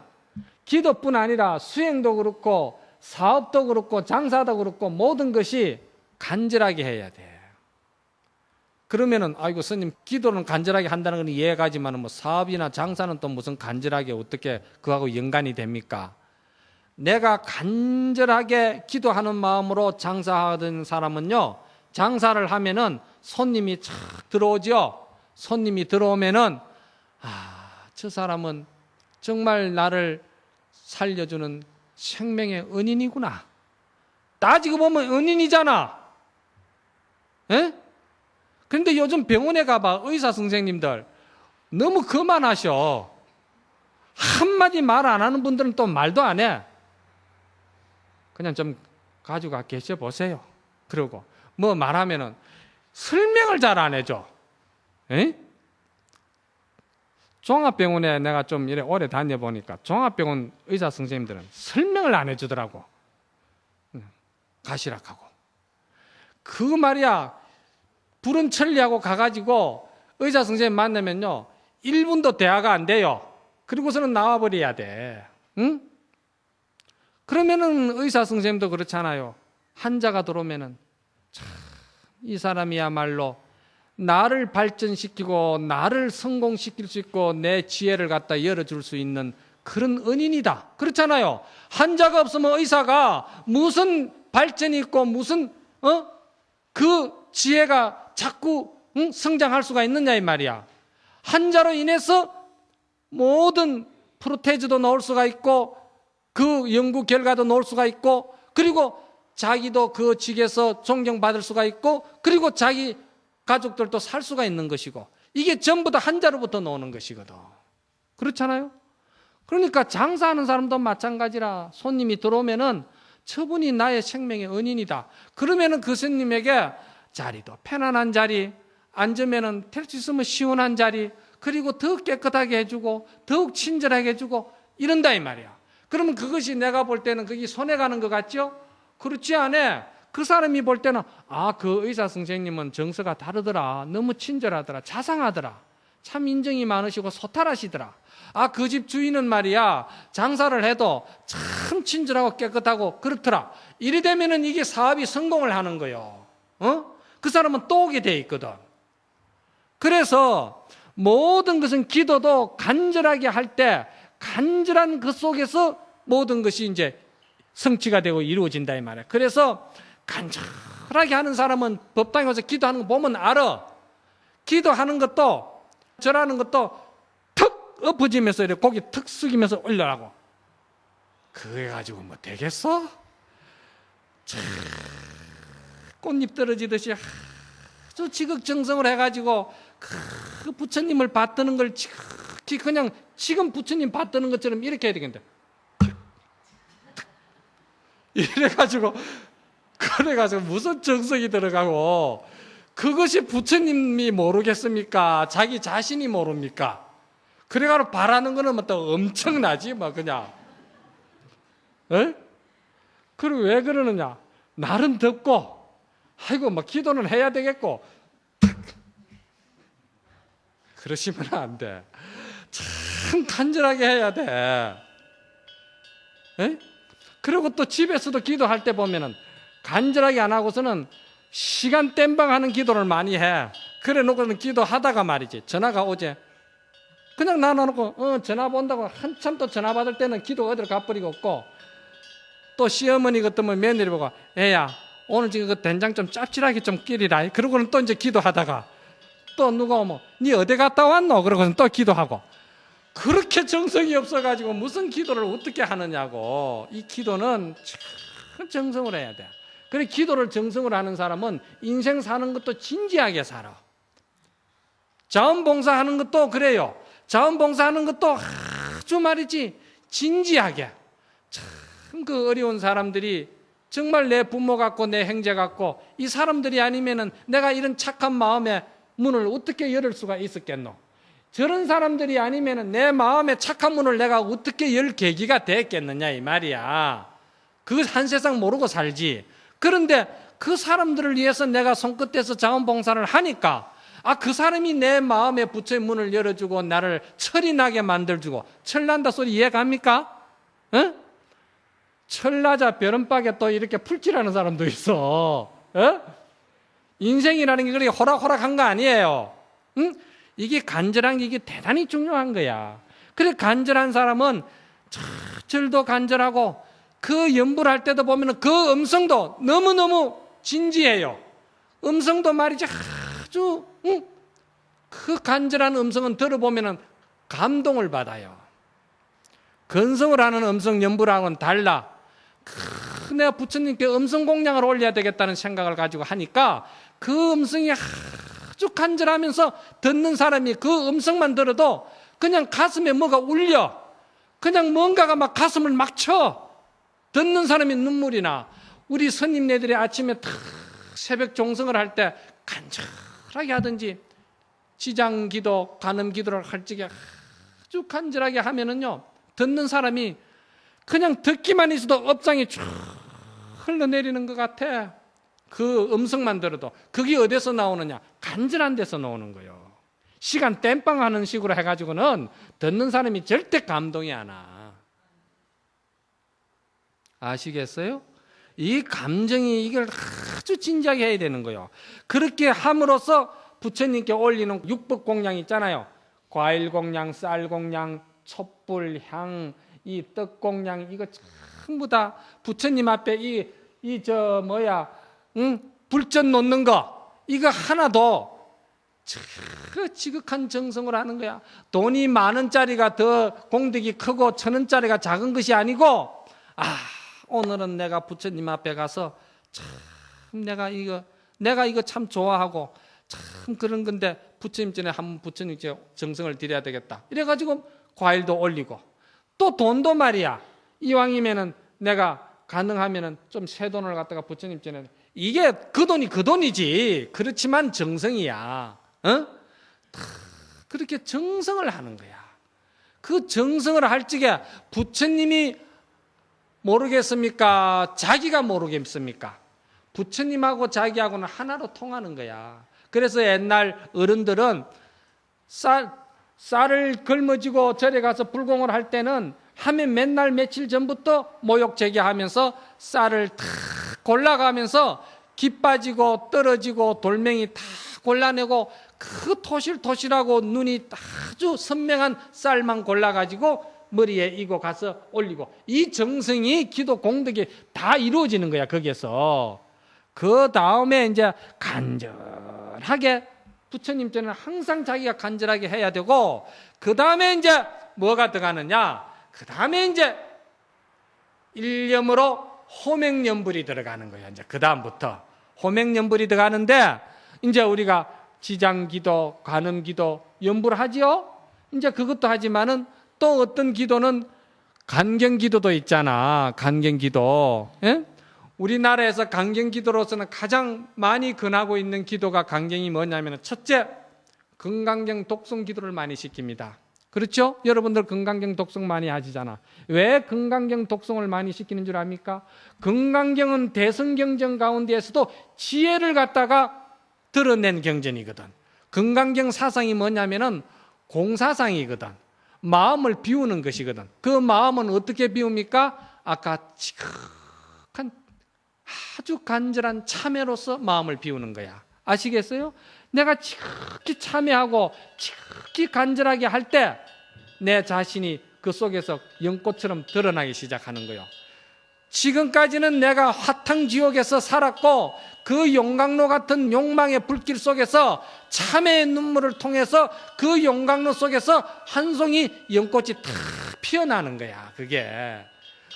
기도뿐 아니라 수행도 그렇고 사업도 그렇고 장사도 그렇고 모든 것이 간절하게 해야 돼. 그러면은 아이고 스님 기도는 간절하게 한다는 건 이해가지만 사업이나 장사는 또 무슨 간절하게 어떻게 그하고 연관이 됩니까? 내가 간절하게 기도하는 마음으로 장사하던 사람은요, 장사를 하면은 손님이 착 들어오죠. 손님이 들어오면은 저 사람은 정말 나를 살려주는 생명의 은인이구나. 따지고 보면 은인이잖아. 에? 그런데 요즘 병원에 가봐 의사 선생님들 너무 거만하셔. 한마디 말 안 하는 분들은 또 말도 안 해. 그냥 좀 가지고 계셔 보세요. 그러고 말하면은 설명을 잘 안 해줘. 에? 종합병원에 내가 좀 이래 오래 다녀보니까 종합병원 의사 선생님들은 설명을 안 해주더라고. 가시락하고. 그 말이야, 불은 천리하고 가가지고 의사 선생님 만나면요, 1분도 대화가 안 돼요. 그리고서는 나와버려야 돼. 응? 그러면은 의사 선생님도 그렇잖아요. 환자가 들어오면은 참, 이 사람이야말로 나를 발전시키고 나를 성공시킬 수 있고 내 지혜를 갖다 열어줄 수 있는 그런 은인이다. 그렇잖아요. 환자가 없으면 의사가 무슨 발전이 있고 무슨 그 지혜가 자꾸 성장할 수가 있느냐 이 말이야. 환자로 인해서 모든 프로테즈도 나올 수가 있고 그 연구 결과도 나올 수가 있고 그리고 자기도 그 직에서 존경받을 수가 있고 그리고 자기 가족들도 살 수가 있는 것이고 이게 전부 다 환자로부터 나오는 것이거든. 그렇잖아요. 그러니까 장사하는 사람도 마찬가지라. 손님이 들어오면은 저분이 나의 생명의 은인이다. 그러면은 그 스님에게 자리도 편안한 자리, 앉으면은 될 수 있으면 시원한 자리, 그리고 더욱 깨끗하게 해주고 더욱 친절하게 해주고 이런다 이 말이야. 그러면 그것이 내가 볼 때는 그게 손해 가는 것 같죠? 그렇지 않아. 그 사람이 볼 때는 그 의사 선생님은 정서가 다르더라. 너무 친절하더라. 자상하더라. 참 인정이 많으시고 소탈하시더라. 그 집 주인은 말이야 장사를 해도 참 친절하고 깨끗하고 그렇더라. 이래 되면은 이게 사업이 성공을 하는 거요. 그 사람은 또 오게 돼 있거든. 그래서 모든 것은 기도도 간절하게 할 때 간절한 그 속에서 모든 것이 이제 성취가 되고 이루어진다 이 말이야. 그래서 간절하게 하는 사람은 법당에 와서 기도하는 거 보면 알아. 기도하는 것도 절하는 것도 턱 엎어지면서 이렇게 고개 턱 숙이면서 올려라고. 그래 가지고 뭐 되겠어? 참 꽃잎 떨어지듯이 아주 지극정성을 해가지고 그 부처님을 받드는 걸 지극히 그냥 지금 부처님 받드는 것처럼 이렇게 해야 되겠는데 이래가지고 그래가지고 무슨 정성이 들어가고 그것이 부처님이 모르겠습니까? 자기 자신이 모릅니까? 그래가지고 바라는 거는 뭐 또 엄청나지 뭐 그냥 에? 그리고 왜 그러느냐? 날은 덥고 아이고 뭐 기도는 해야 되겠고 그러시면 안 돼. 참 간절하게 해야 돼. 에? 그리고 또 집에서도 기도할 때 보면은 간절하게 안 하고서는 시간 땜빵하는 기도를 많이 해. 그래 놓고는 기도하다가 말이지 전화가 오지. 그냥 놔놓고 전화 본다고 한참 또 전화 받을 때는 기도 어디로 가버리고 없고 또 시어머니 같으면 며느리 보고 애야 오늘 지금 그 된장 좀 짭짤하게 좀 끼리라. 그러고는 또 이제 기도하다가 또 누가 오면 니 어디 갔다 왔노? 그러고는 또 기도하고 그렇게 정성이 없어가지고 무슨 기도를 어떻게 하느냐고. 이 기도는 참 정성을 해야 돼. 그래 기도를 정성을 하는 사람은 인생 사는 것도 진지하게 살아. 자원봉사하는 것도 그래요. 자원봉사하는 것도 아주 말이지 진지하게. 참 그 어려운 사람들이 정말 내 부모 같고 내 형제 같고 이 사람들이 아니면은 내가 이런 착한 마음에 문을 어떻게 열을 수가 있었겠노? 저런 사람들이 아니면은 내 마음에 착한 문을 내가 어떻게 열 계기가 됐겠느냐 이 말이야. 그 한 세상 모르고 살지. 그런데 그 사람들을 위해서 내가 손끝에서 자원봉사를 하니까 그 사람이 내 마음에 부처의 문을 열어주고 나를 철이 나게 만들어주고 철난다 소리 이해 갑니까? 어? 철나자 벼른박에 또 이렇게 풀칠하는 사람도 있어. 어? 인생이라는 게 그렇게 호락호락한 거 아니에요. 응? 이게 간절한 게 이게 대단히 중요한 거야. 그래 간절한 사람은 절도 간절하고 그 연불 할 때도 보면은 그 음성도 너무너무 진지해요. 음성도 말이지 아주 그 간절한 음성은 들어보면은 감동을 받아요. 건성을 하는 음성 연불하고는 달라. 내가 부처님께 음성 공양을 올려야 되겠다는 생각을 가지고 하니까 그 음성이 아주 간절하면서 듣는 사람이 그 음성만 들어도 그냥 가슴에 뭐가 울려. 그냥 뭔가가 막 가슴을 막 쳐. 듣는 사람이 눈물이 나. 우리 스님네들이 아침에 새벽 종성을 할 때 간절하게 하든지 지장기도, 간음기도를 할 적에 아주 간절하게 하면은요, 듣는 사람이 그냥 듣기만 있어도 업장이 쭉 흘러내리는 것 같아. 그 음성만 들어도. 그게 어디서 나오느냐? 간절한 데서 나오는 거예요. 시간 땜빵하는 식으로 해가지고는 듣는 사람이 절대 감동이 안 와. 아시겠어요? 이 감정이 이걸 아주 진지하게 해야 되는 거예요. 그렇게 함으로써 부처님께 올리는 육법 공양 있잖아요. 과일 공양, 쌀 공양, 촛불, 향, 이 떡 공양, 이거 전부 다 부처님 앞에 불전 놓는 거, 이거 하나도 그 지극한 정성을 하는 거야. 돈이 10,000원짜리가 더 공덕이 크고 1,000원짜리가 작은 것이 아니고, 오늘은 내가 부처님 앞에 가서 참 내가 이거 참 좋아하고 참 그런 건데 부처님 전에 한번 부처님께 정성을 드려야 되겠다. 이래가지고 과일도 올리고 또 돈도 말이야. 이왕이면은 내가 가능하면은 좀 새 돈을 갖다가 부처님 전에 이게 그 돈이 그 돈이지. 그렇지만 정성이야. 그렇게 정성을 하는 거야. 그 정성을 할 적에 부처님이 모르겠습니까? 자기가 모르겠습니까? 부처님하고 자기하고는 하나로 통하는 거야. 그래서 옛날 어른들은 쌀을 걸머쥐고 절에 가서 불공을 할 때는 하면 맨날 며칠 전부터 모욕제기하면서 쌀을 다 골라가면서 기 빠지고 떨어지고 돌멩이 다 골라내고 그 토실토실하고 눈이 아주 선명한 쌀만 골라가지고 머리에 이고 가서 올리고, 이 정성이 기도 공덕이 다 이루어지는 거야. 거기에서 그 다음에 이제 간절하게, 부처님 전에는 항상 자기가 간절하게 해야 되고, 그 다음에 이제 뭐가 들어가느냐, 그 다음에 이제 일념으로 호맹연불이 들어가는 거야. 이제 그 다음부터 호맹연불이 들어가는데, 이제 우리가 지장기도, 관음기도 연불하지요. 이제 그것도 하지만은 또 어떤 기도는 간경기도도 있잖아. 간경기도. 예? 우리나라에서 간경기도로서는 가장 많이 권하고 있는 기도가 간경이 뭐냐면, 첫째, 금강경 독송 기도를 많이 시킵니다. 그렇죠? 여러분들 금강경 독송 많이 하시잖아. 왜 금강경 독송을 많이 시키는 줄 압니까? 금강경은 대성경전 가운데에서도 지혜를 갖다가 드러낸 경전이거든. 금강경 사상이 뭐냐면은 공사상이거든. 마음을 비우는 것이거든. 그 마음은 어떻게 비웁니까? 아까 지극한 아주 간절한 참회로서 마음을 비우는 거야. 아시겠어요? 내가 지극히 참회하고 지극히 간절하게 할 때 내 자신이 그 속에서 연꽃처럼 드러나기 시작하는 거예요. 지금까지는 내가 화탕지옥에서 살았고, 그 용광로 같은 욕망의 불길 속에서 참회의 눈물을 통해서 그 용광로 속에서 한 송이 연꽃이 탁 피어나는 거야. 그게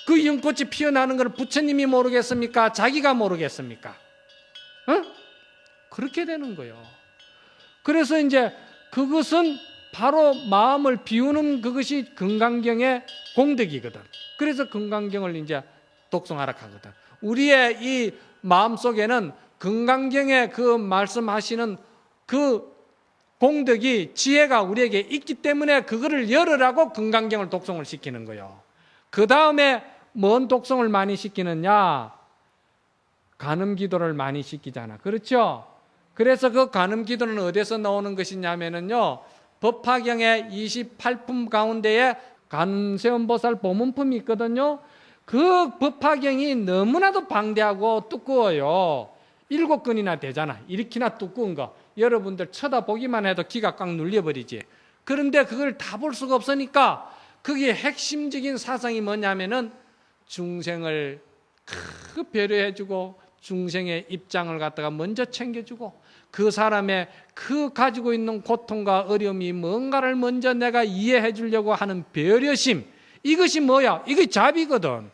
그 연꽃이 피어나는 걸 부처님이 모르겠습니까? 자기가 모르겠습니까? 어? 그렇게 되는 거예요. 그래서 이제 그것은 바로 마음을 비우는 그것이 금강경의 공덕이거든. 그래서 금강경을 이제 독송하라 하거든. 우리의 이 마음 속에는 금강경에 그 말씀하시는 그 공덕이, 지혜가 우리에게 있기 때문에 그거를 열으라고 금강경을 독송을 시키는 거예요. 그 다음에 뭔 독송을 많이 시키느냐? 간음기도를 많이 시키잖아. 그렇죠? 그래서 그 간음기도는 어디서 나오는 것이냐면요, 법화경의 28품 가운데에 관세음보살 보문품이 있거든요. 그 법화경이 너무나도 방대하고 두꺼워요. 7권이나 되잖아. 이렇게나 두꺼운 거 여러분들 쳐다보기만 해도 기가 꽉 눌려버리지. 그런데 그걸 다 볼 수가 없으니까 거기에 핵심적인 사상이 뭐냐면은 중생을 배려해주고, 중생의 입장을 갖다가 먼저 챙겨주고, 그 사람의 그 가지고 있는 고통과 어려움이 뭔가를 먼저 내가 이해해 주려고 하는 배려심, 이것이 뭐야? 이게 자비거든.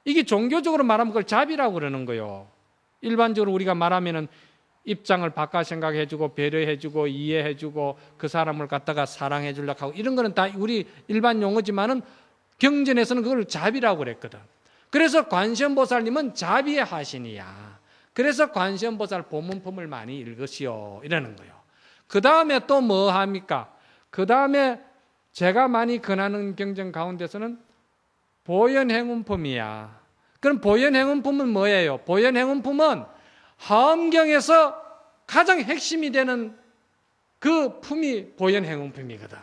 이게 종교적으로 말하면 그걸 자비라고 그러는 거예요. 일반적으로 우리가 말하면은 입장을 바꿔 생각해 주고, 배려해 주고, 이해해 주고, 그 사람을 갖다가 사랑해 주려고 하고, 이런 거는 다 우리 일반 용어지만은 경전에서는 그걸 자비라고 그랬거든. 그래서 관세음보살님은 자비의 하신이야. 그래서 관세음보살 보문품을 많이 읽으시오, 이러는 거예요. 그 다음에 또 뭐 합니까? 그 다음에 제가 많이 권하는 경전 가운데서는 보현행운품이야. 그럼 보현행운품은 뭐예요? 보현행운품은 하엄경에서 가장 핵심이 되는 그 품이 보현행운품이거든.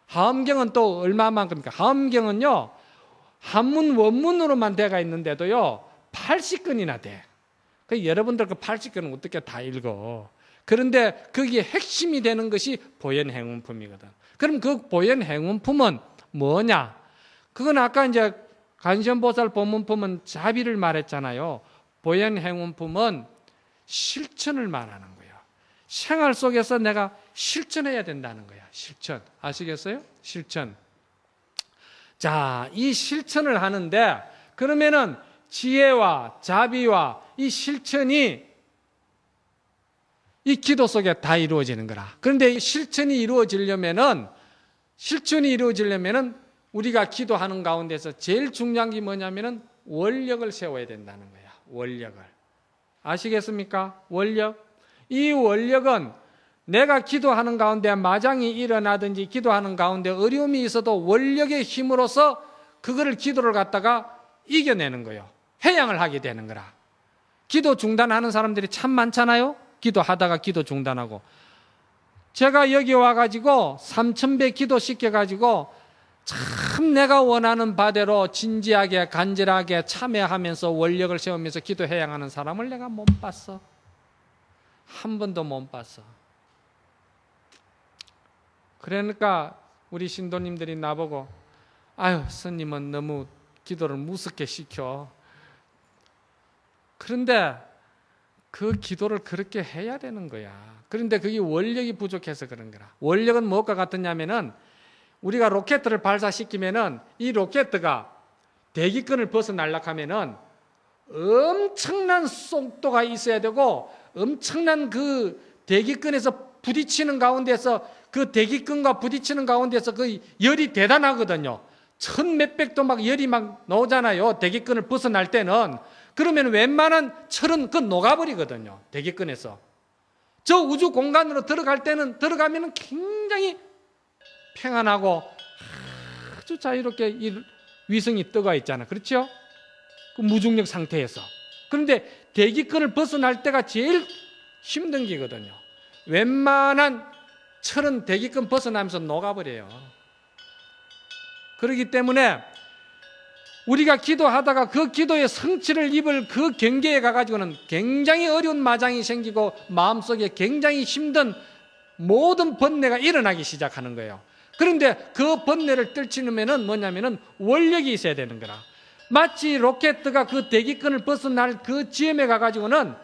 하엄경은 또 얼마만큼입니까? 하엄경은요, 한문 원문으로만 돼가 있는데도요 80권이나 돼. 여러분들 그 80권은 어떻게 다 읽어? 그런데 거기에 핵심이 되는 것이 보현행운품이거든. 그럼 그 보현행운품은 뭐냐? 그건 아까 이제 관세음보살 보문품은 자비를 말했잖아요. 보현행운품은 실천을 말하는 거예요. 생활 속에서 내가 실천해야 된다는 거야. 실천. 아시겠어요? 실천. 자, 이 실천을 하는데, 그러면은 지혜와 자비와 이 실천이 이 기도 속에 다 이루어지는 거라. 그런데 이 실천이 이루어지려면은 우리가 기도하는 가운데서 제일 중요한 게 뭐냐면은 원력을 세워야 된다는 거야. 원력을. 아시겠습니까? 원력. 이 원력은 내가 기도하는 가운데 마장이 일어나든지 기도하는 가운데 어려움이 있어도 원력의 힘으로서 그거를 기도를 갖다가 이겨내는 거예요. 회양을 하게 되는 거라. 기도 중단하는 사람들이 참 많잖아요. 기도하다가 기도 중단하고. 제가 여기 와가지고 3000배 기도 시켜가지고 참 내가 원하는 바대로 진지하게 간절하게 참여하면서 원력을 세우면서 기도 회양하는 사람을 내가 못 봤어. 한 번도 못 봤어. 그러니까 우리 신도님들이 나보고 아유, 스님은 너무 기도를 무섭게 시켜. 그런데 그 기도를 그렇게 해야 되는 거야. 그런데 그게 원력이 부족해서 그런 거라. 원력은 무엇과 같으냐면은 우리가 로켓을 발사시키면은 이 로켓가 대기권을 벗어 날아가면은 엄청난 속도가 있어야 되고 엄청난 그 대기권에서 부딪히는 가운데서 그 대기권과 부딪히는 가운데서 그 열이 대단하거든요. 천 몇백 도 막 열이 막 나오잖아요. 대기권을 벗어날 때는. 그러면 웬만한 철은 그 녹아버리거든요. 대기권에서. 저 우주 공간으로 들어갈 때는 들어가면 굉장히 평안하고 아주 자유롭게 이 위성이 떠가 있잖아. 그렇죠? 그 무중력 상태에서. 그런데 대기권을 벗어날 때가 제일 힘든 게거든요. 웬만한 철은 대기권 벗어나면서 녹아버려요. 그렇기 때문에 우리가 기도하다가 그 기도의 성취를 입을 그 경계에 가가지고는 굉장히 어려운 마장이 생기고 마음속에 굉장히 힘든 모든 번뇌가 일어나기 시작하는 거예요. 그런데 그 번뇌를 떨치려면은 뭐냐면은 원력이 있어야 되는 거라. 마치 로켓가 그 대기권을 벗어날 그 지점에 가가지고는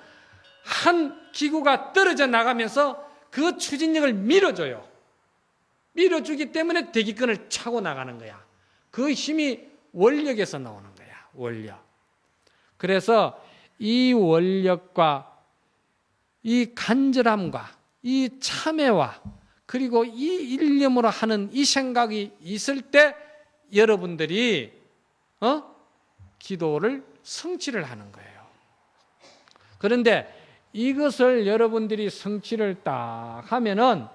한 기구가 떨어져 나가면서 그 추진력을 밀어줘요. 밀어주기 때문에 대기권을 차고 나가는 거야. 그 힘이 원력에서 나오는 거야. 원력. 그래서 이 원력과 이 간절함과 이 참회와 그리고 이 일념으로 하는 이 생각이 있을 때 여러분들이 기도를 성취를 하는 거예요. 그런데 이것을 여러분들이 성취를 딱 하면은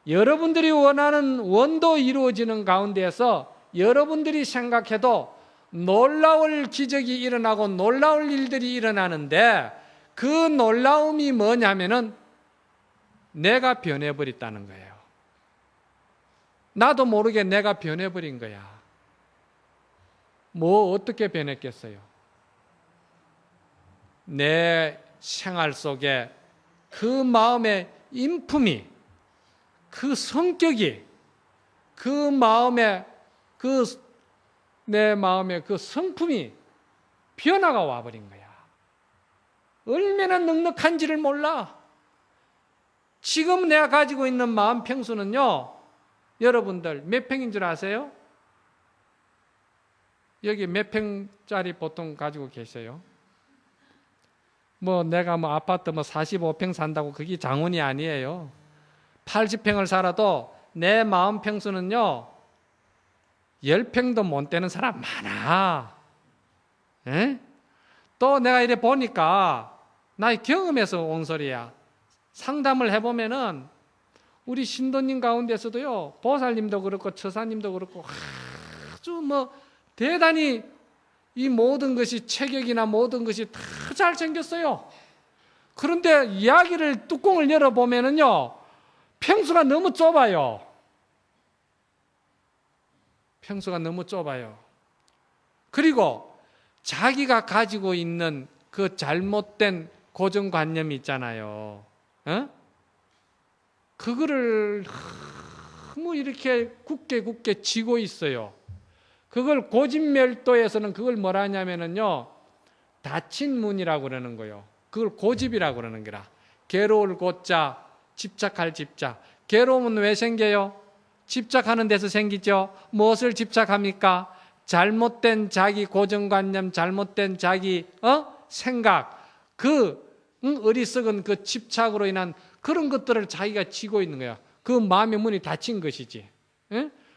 여러분들이 원하는 원도 이루어지는 가운데에서 여러분들이 생각해도 놀라울 기적이 일어나고 놀라울 일들이 일어나는데 그 놀라움이 뭐냐면은 내가 변해버렸다는 거예요. 나도 모르게 내가 변해버린 거야. 뭐 어떻게 변했겠어요? 내 생활 속에 그 마음의 인품이, 그 성격이, 그 마음의 내 마음의 그 성품이 변화가 와버린 거야. 얼마나 넉넉한지를 몰라. 지금 내가 가지고 있는 마음 평수는요, 여러분들 몇 평인 줄 아세요? 여기 몇 평짜리 보통 가지고 계세요? 내가 아파트 45평 산다고 그게 장원이 아니에요. 80평을 살아도 내 마음 평수는요, 10평도 못 되는 사람 많아. 에? 또 내가 이래 보니까 나의 경험에서 온 소리야. 상담을 해보면은 우리 신도님 가운데서도요, 보살님도 그렇고 처사님도 그렇고 아주 대단히 이 모든 것이 체격이나 모든 것이 다 잘생겼어요. 그런데 이야기를 뚜껑을 열어보면은요, 평수가 너무 좁아요. 평수가 너무 좁아요. 그리고 자기가 가지고 있는 그 잘못된 고정관념이 있잖아요. 그거를 너무 이렇게 굳게 쥐고 있어요. 그걸 고집멸도에서는 그걸 뭐라 하냐면은요, 닫힌 문이라고 그러는 거예요. 그걸 고집이라고 그러는 거라. 괴로울 고자, 집착할 집착. 괴로움은 왜 생겨요? 집착하는 데서 생기죠. 무엇을 집착합니까? 잘못된 자기 고정관념, 잘못된 자기 생각, 어리석은 그 집착으로 인한 그런 것들을 자기가 쥐고 있는 거야. 그 마음의 문이 닫힌 것이지.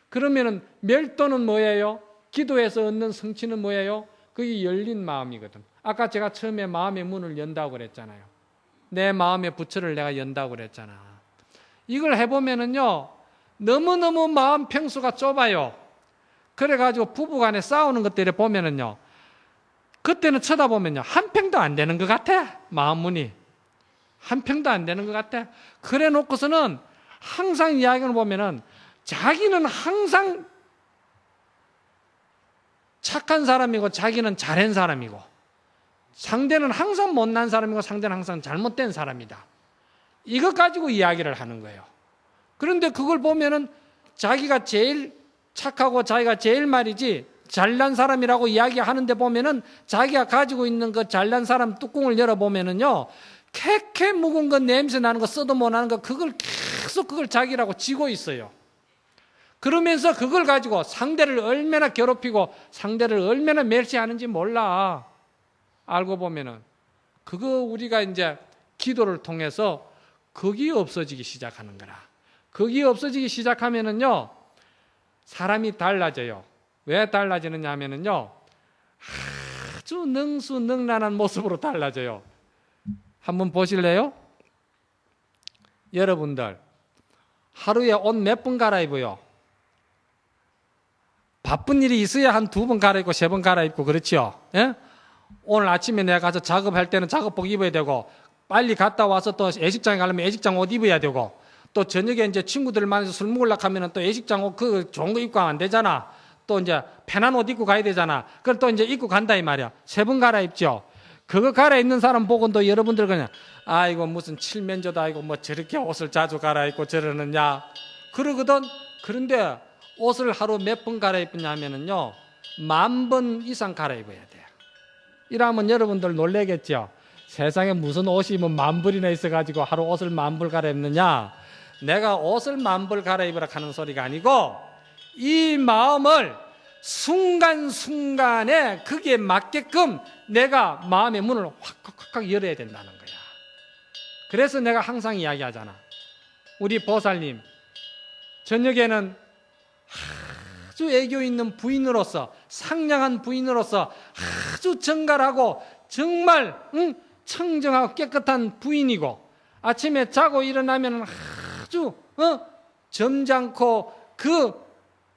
그러면은 멸도는 뭐예요? 기도에서 얻는 성취는 뭐예요? 그게 열린 마음이거든. 아까 제가 처음에 마음의 문을 연다고 그랬잖아요. 내 마음의 부처를 내가 연다고 그랬잖아. 이걸 해보면은요, 너무너무 마음 평수가 좁아요. 그래가지고 부부간에 싸우는 것들을 보면은요, 그때는 쳐다보면요, 한 평도 안 되는 것 같아. 마음 문이. 한 평도 안 되는 것 같아. 그래 놓고서는 항상 이야기를 보면은 자기는 항상 착한 사람이고 자기는 잘한 사람이고 상대는 항상 못난 사람이고 상대는 항상 잘못된 사람이다. 이것 가지고 이야기를 하는 거예요. 그런데 그걸 보면은 자기가 제일 착하고 자기가 제일 말이지 잘난 사람이라고 이야기하는데 보면은 자기가 가지고 있는 그 잘난 사람 뚜껑을 열어보면은요, 캐캐 묵은 거 냄새 나는 거 써도 못 나는 거 그걸 계속 그걸 자기라고 지고 있어요. 그러면서 그걸 가지고 상대를 얼마나 괴롭히고 상대를 얼마나 멸시하는지 몰라. 알고 보면은 그거 우리가 이제 기도를 통해서 거기 없어지기 시작하는 거라. 거기 없어지기 시작하면은요, 사람이 달라져요. 왜 달라지느냐 하면은요, 아주 능수능란한 모습으로 달라져요. 한번 보실래요? 여러분들 하루에 옷 몇 번 갈아입어요? 바쁜 일이 있어야 한 2번 갈아입고 3번 갈아입고 그렇죠? 예? 오늘 아침에 내가 가서 작업할 때는 작업복 입어야 되고, 빨리 갔다 와서 또 예식장에 가려면 예식장 옷 입어야 되고, 또 저녁에 이제 친구들 만나서 술 먹으려고 하면 또 예식장 옷 그 좋은 거 입고 가면 안 되잖아. 또 이제 편한 옷 입고 가야 되잖아. 그걸 또 이제 입고 간다 이 말이야. 3번 갈아입죠. 그거 갈아입는 사람 보고도 여러분들 그냥 아이고 무슨 칠면조도 아니고 뭐 저렇게 옷을 자주 갈아입고 저러느냐 그러거든. 그런데 옷을 하루 몇 번 갈아입느냐 하면은요, 10,000번 이상 갈아입어야 돼. 이러면 여러분들 놀라겠죠. 세상에 무슨 옷이 뭐 10,000벌이나 있어가지고 하루 옷을 10,000벌 갈아입느냐. 내가 옷을 10,000벌 갈아입으라 하는 소리가 아니고, 이 마음을 순간순간에 그게 맞게끔 내가 마음의 문을 확 열어야 된다는 거야. 그래서 내가 항상 이야기하잖아. 우리 보살님 저녁에는 아주 애교 있는 부인으로서, 상냥한 부인으로서 아주 정갈하고 정말 청정하고 깨끗한 부인이고, 아침에 자고 일어나면 아주 점잖고 그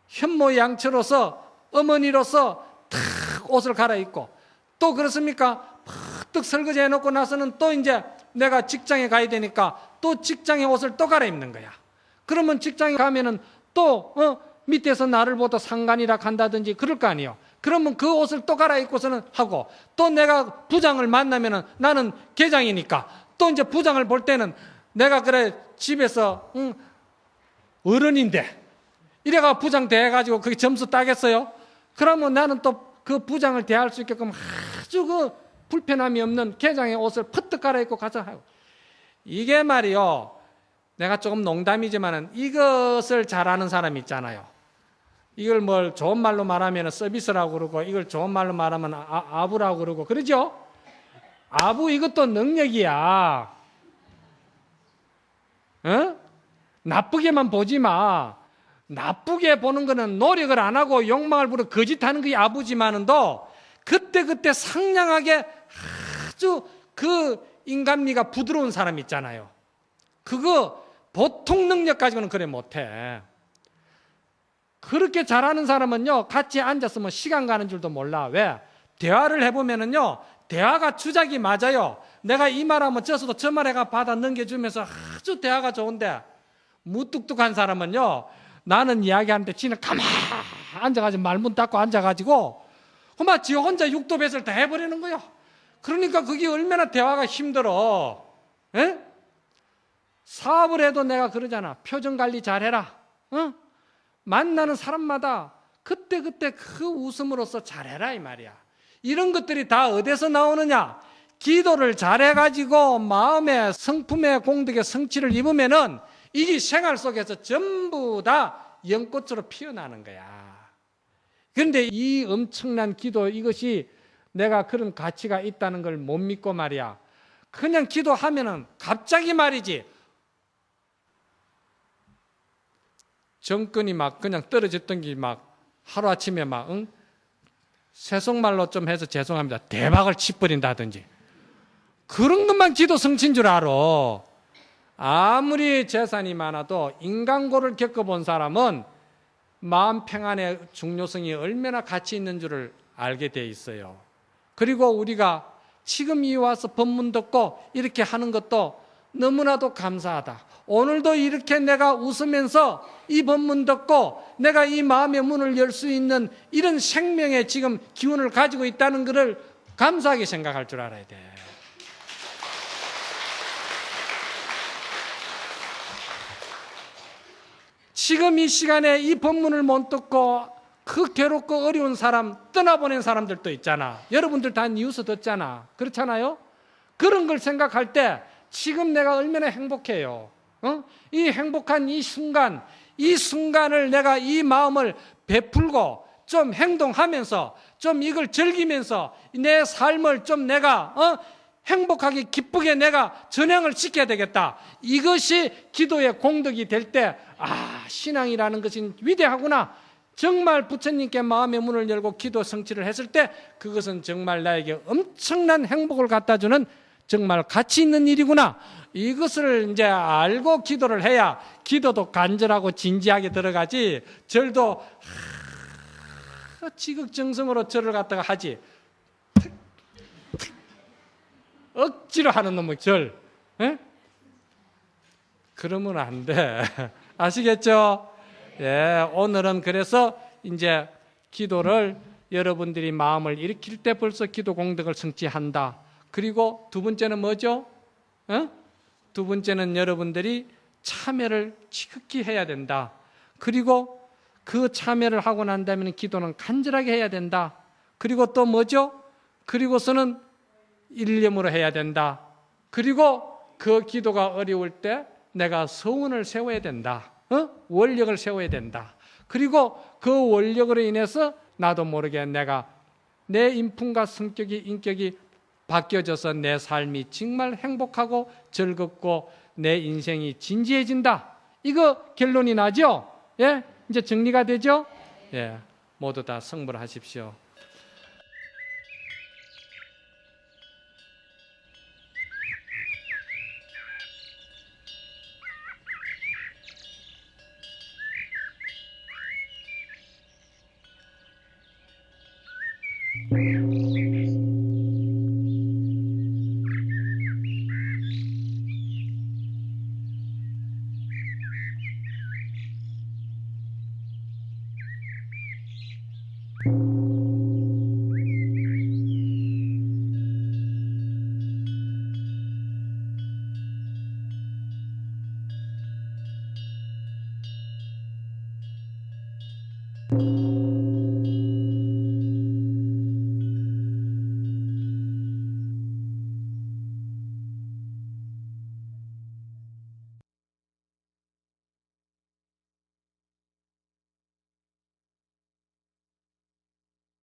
현모양처로서 어머니로서 탁 옷을 갈아입고, 또 그렇습니까? 팍 설거지 해놓고 나서는 또 이제 내가 직장에 가야 되니까 또 직장의 옷을 또 갈아입는 거야. 그러면 직장에 가면은 또 밑에서 나를 보다 상관이라 간다든지 그럴 거 아니에요. 그러면 그 옷을 또 갈아입고서는 하고, 또 내가 부장을 만나면은 나는 계장이니까 또 이제 부장을 볼 때는 내가 그래 집에서 어른인데 이래가 부장 대해가지고 그게 점수 따겠어요? 그러면 나는 또 그 부장을 대할 수 있게끔 아주 그 불편함이 없는 계장의 옷을 퍼뜩 갈아입고 가서 하고. 이게 말이요, 내가 조금 농담이지만은 이것을 잘하는 사람 있잖아요. 이걸 뭘 좋은 말로 말하면 서비스라고 그러고, 이걸 좋은 말로 말하면 아부라고 그러고 그러죠? 아부 이것도 능력이야. 나쁘게만 보지 마. 나쁘게 보는 거는 노력을 안 하고 욕망을 부려 거짓하는 게 아부지만은도, 그때 상냥하게 아주 그 인간미가 부드러운 사람 있잖아요. 그거 보통 능력 가지고는 그래 못해. 그렇게 잘하는 사람은요, 같이 앉았으면 시간 가는 줄도 몰라. 왜? 대화를 해보면은요, 대화가 주작이 맞아요. 내가 이 말하면 저서도 저 말해가 받아 넘겨주면서 아주 대화가 좋은데, 무뚝뚝한 사람은요, 나는 이야기하는데 지는 가만히 앉아가지고 말문 닫고 앉아가지고 그만 지 혼자 육도배설 다 해버리는 거야. 그러니까 그게 얼마나 대화가 힘들어. 에? 사업을 해도 내가 그러잖아. 표정 관리 잘해라. 만나는 사람마다 그때 그 웃음으로써 잘해라 이 말이야. 이런 것들이 다 어디서 나오느냐? 기도를 잘해가지고 마음의 성품의 공덕의 성취를 입으면은 이게 생활 속에서 전부 다 연꽃으로 피어나는 거야. 그런데 이 엄청난 기도, 이것이 내가 그런 가치가 있다는 걸 못 믿고 말이야, 그냥 기도하면은 갑자기 말이지 정권이 막 그냥 떨어졌던 게 막 하루아침에 막 세속말로 좀 해서 죄송합니다, 대박을 치버린다든지 그런 것만 기도 성취인 줄 알아. 아무리 재산이 많아도 인간고를 겪어본 사람은 마음 평안의 중요성이 얼마나 가치 있는 줄을 알게 돼 있어요. 그리고 우리가 지금 이 와서 법문 듣고 이렇게 하는 것도 너무나도 감사하다. 오늘도 이렇게 내가 웃으면서 이 법문 듣고 내가 이 마음의 문을 열 수 있는 이런 생명의 지금 기운을 가지고 있다는 것을 감사하게 생각할 줄 알아야 돼. 지금 이 시간에 이 법문을 못 듣고 그 괴롭고 어려운 사람 떠나보낸 사람들도 있잖아. 여러분들 다 뉴스 듣잖아. 그렇잖아요? 그런 걸 생각할 때 지금 내가 얼마나 행복해요. 이 행복한 이 순간을 내가 이 마음을 베풀고 좀 행동하면서 좀 이걸 즐기면서 내 삶을 좀 내가 행복하게 기쁘게 내가 전향을 시켜야 되겠다. 이것이 기도의 공덕이 될 때 신앙이라는 것이 위대하구나. 정말 부처님께 마음의 문을 열고 기도 성취를 했을 때 그것은 정말 나에게 엄청난 행복을 갖다 주는 정말 가치 있는 일이구나. 이것을 이제 알고 기도를 해야 기도도 간절하고 진지하게 들어가지, 절도 지극정성으로 절을 갖다가 하지, 억지로 하는 놈의 절, 그러면 안 돼. 아시겠죠? 예, 오늘은 그래서 이제 기도를 여러분들이 마음을 일으킬 때 벌써 기도 공덕을 성취한다. 그리고 두 번째는 뭐죠? 두 번째는 여러분들이 참여를 지극히 해야 된다. 그리고 그 참여를 하고 난 다음에 기도는 간절하게 해야 된다. 그리고 또 뭐죠? 그리고서는 일념으로 해야 된다. 그리고 그 기도가 어려울 때 내가 서운을 세워야 된다. 원력을 세워야 된다. 그리고 그 원력으로 인해서 나도 모르게 내가 내 인품과 성격이 인격이 바뀌어져서 내 삶이 정말 행복하고 즐겁고 내 인생이 진지해진다. 이거 결론이 나죠? 예? 이제 정리가 되죠? 예. 모두 다 성불 하십시오.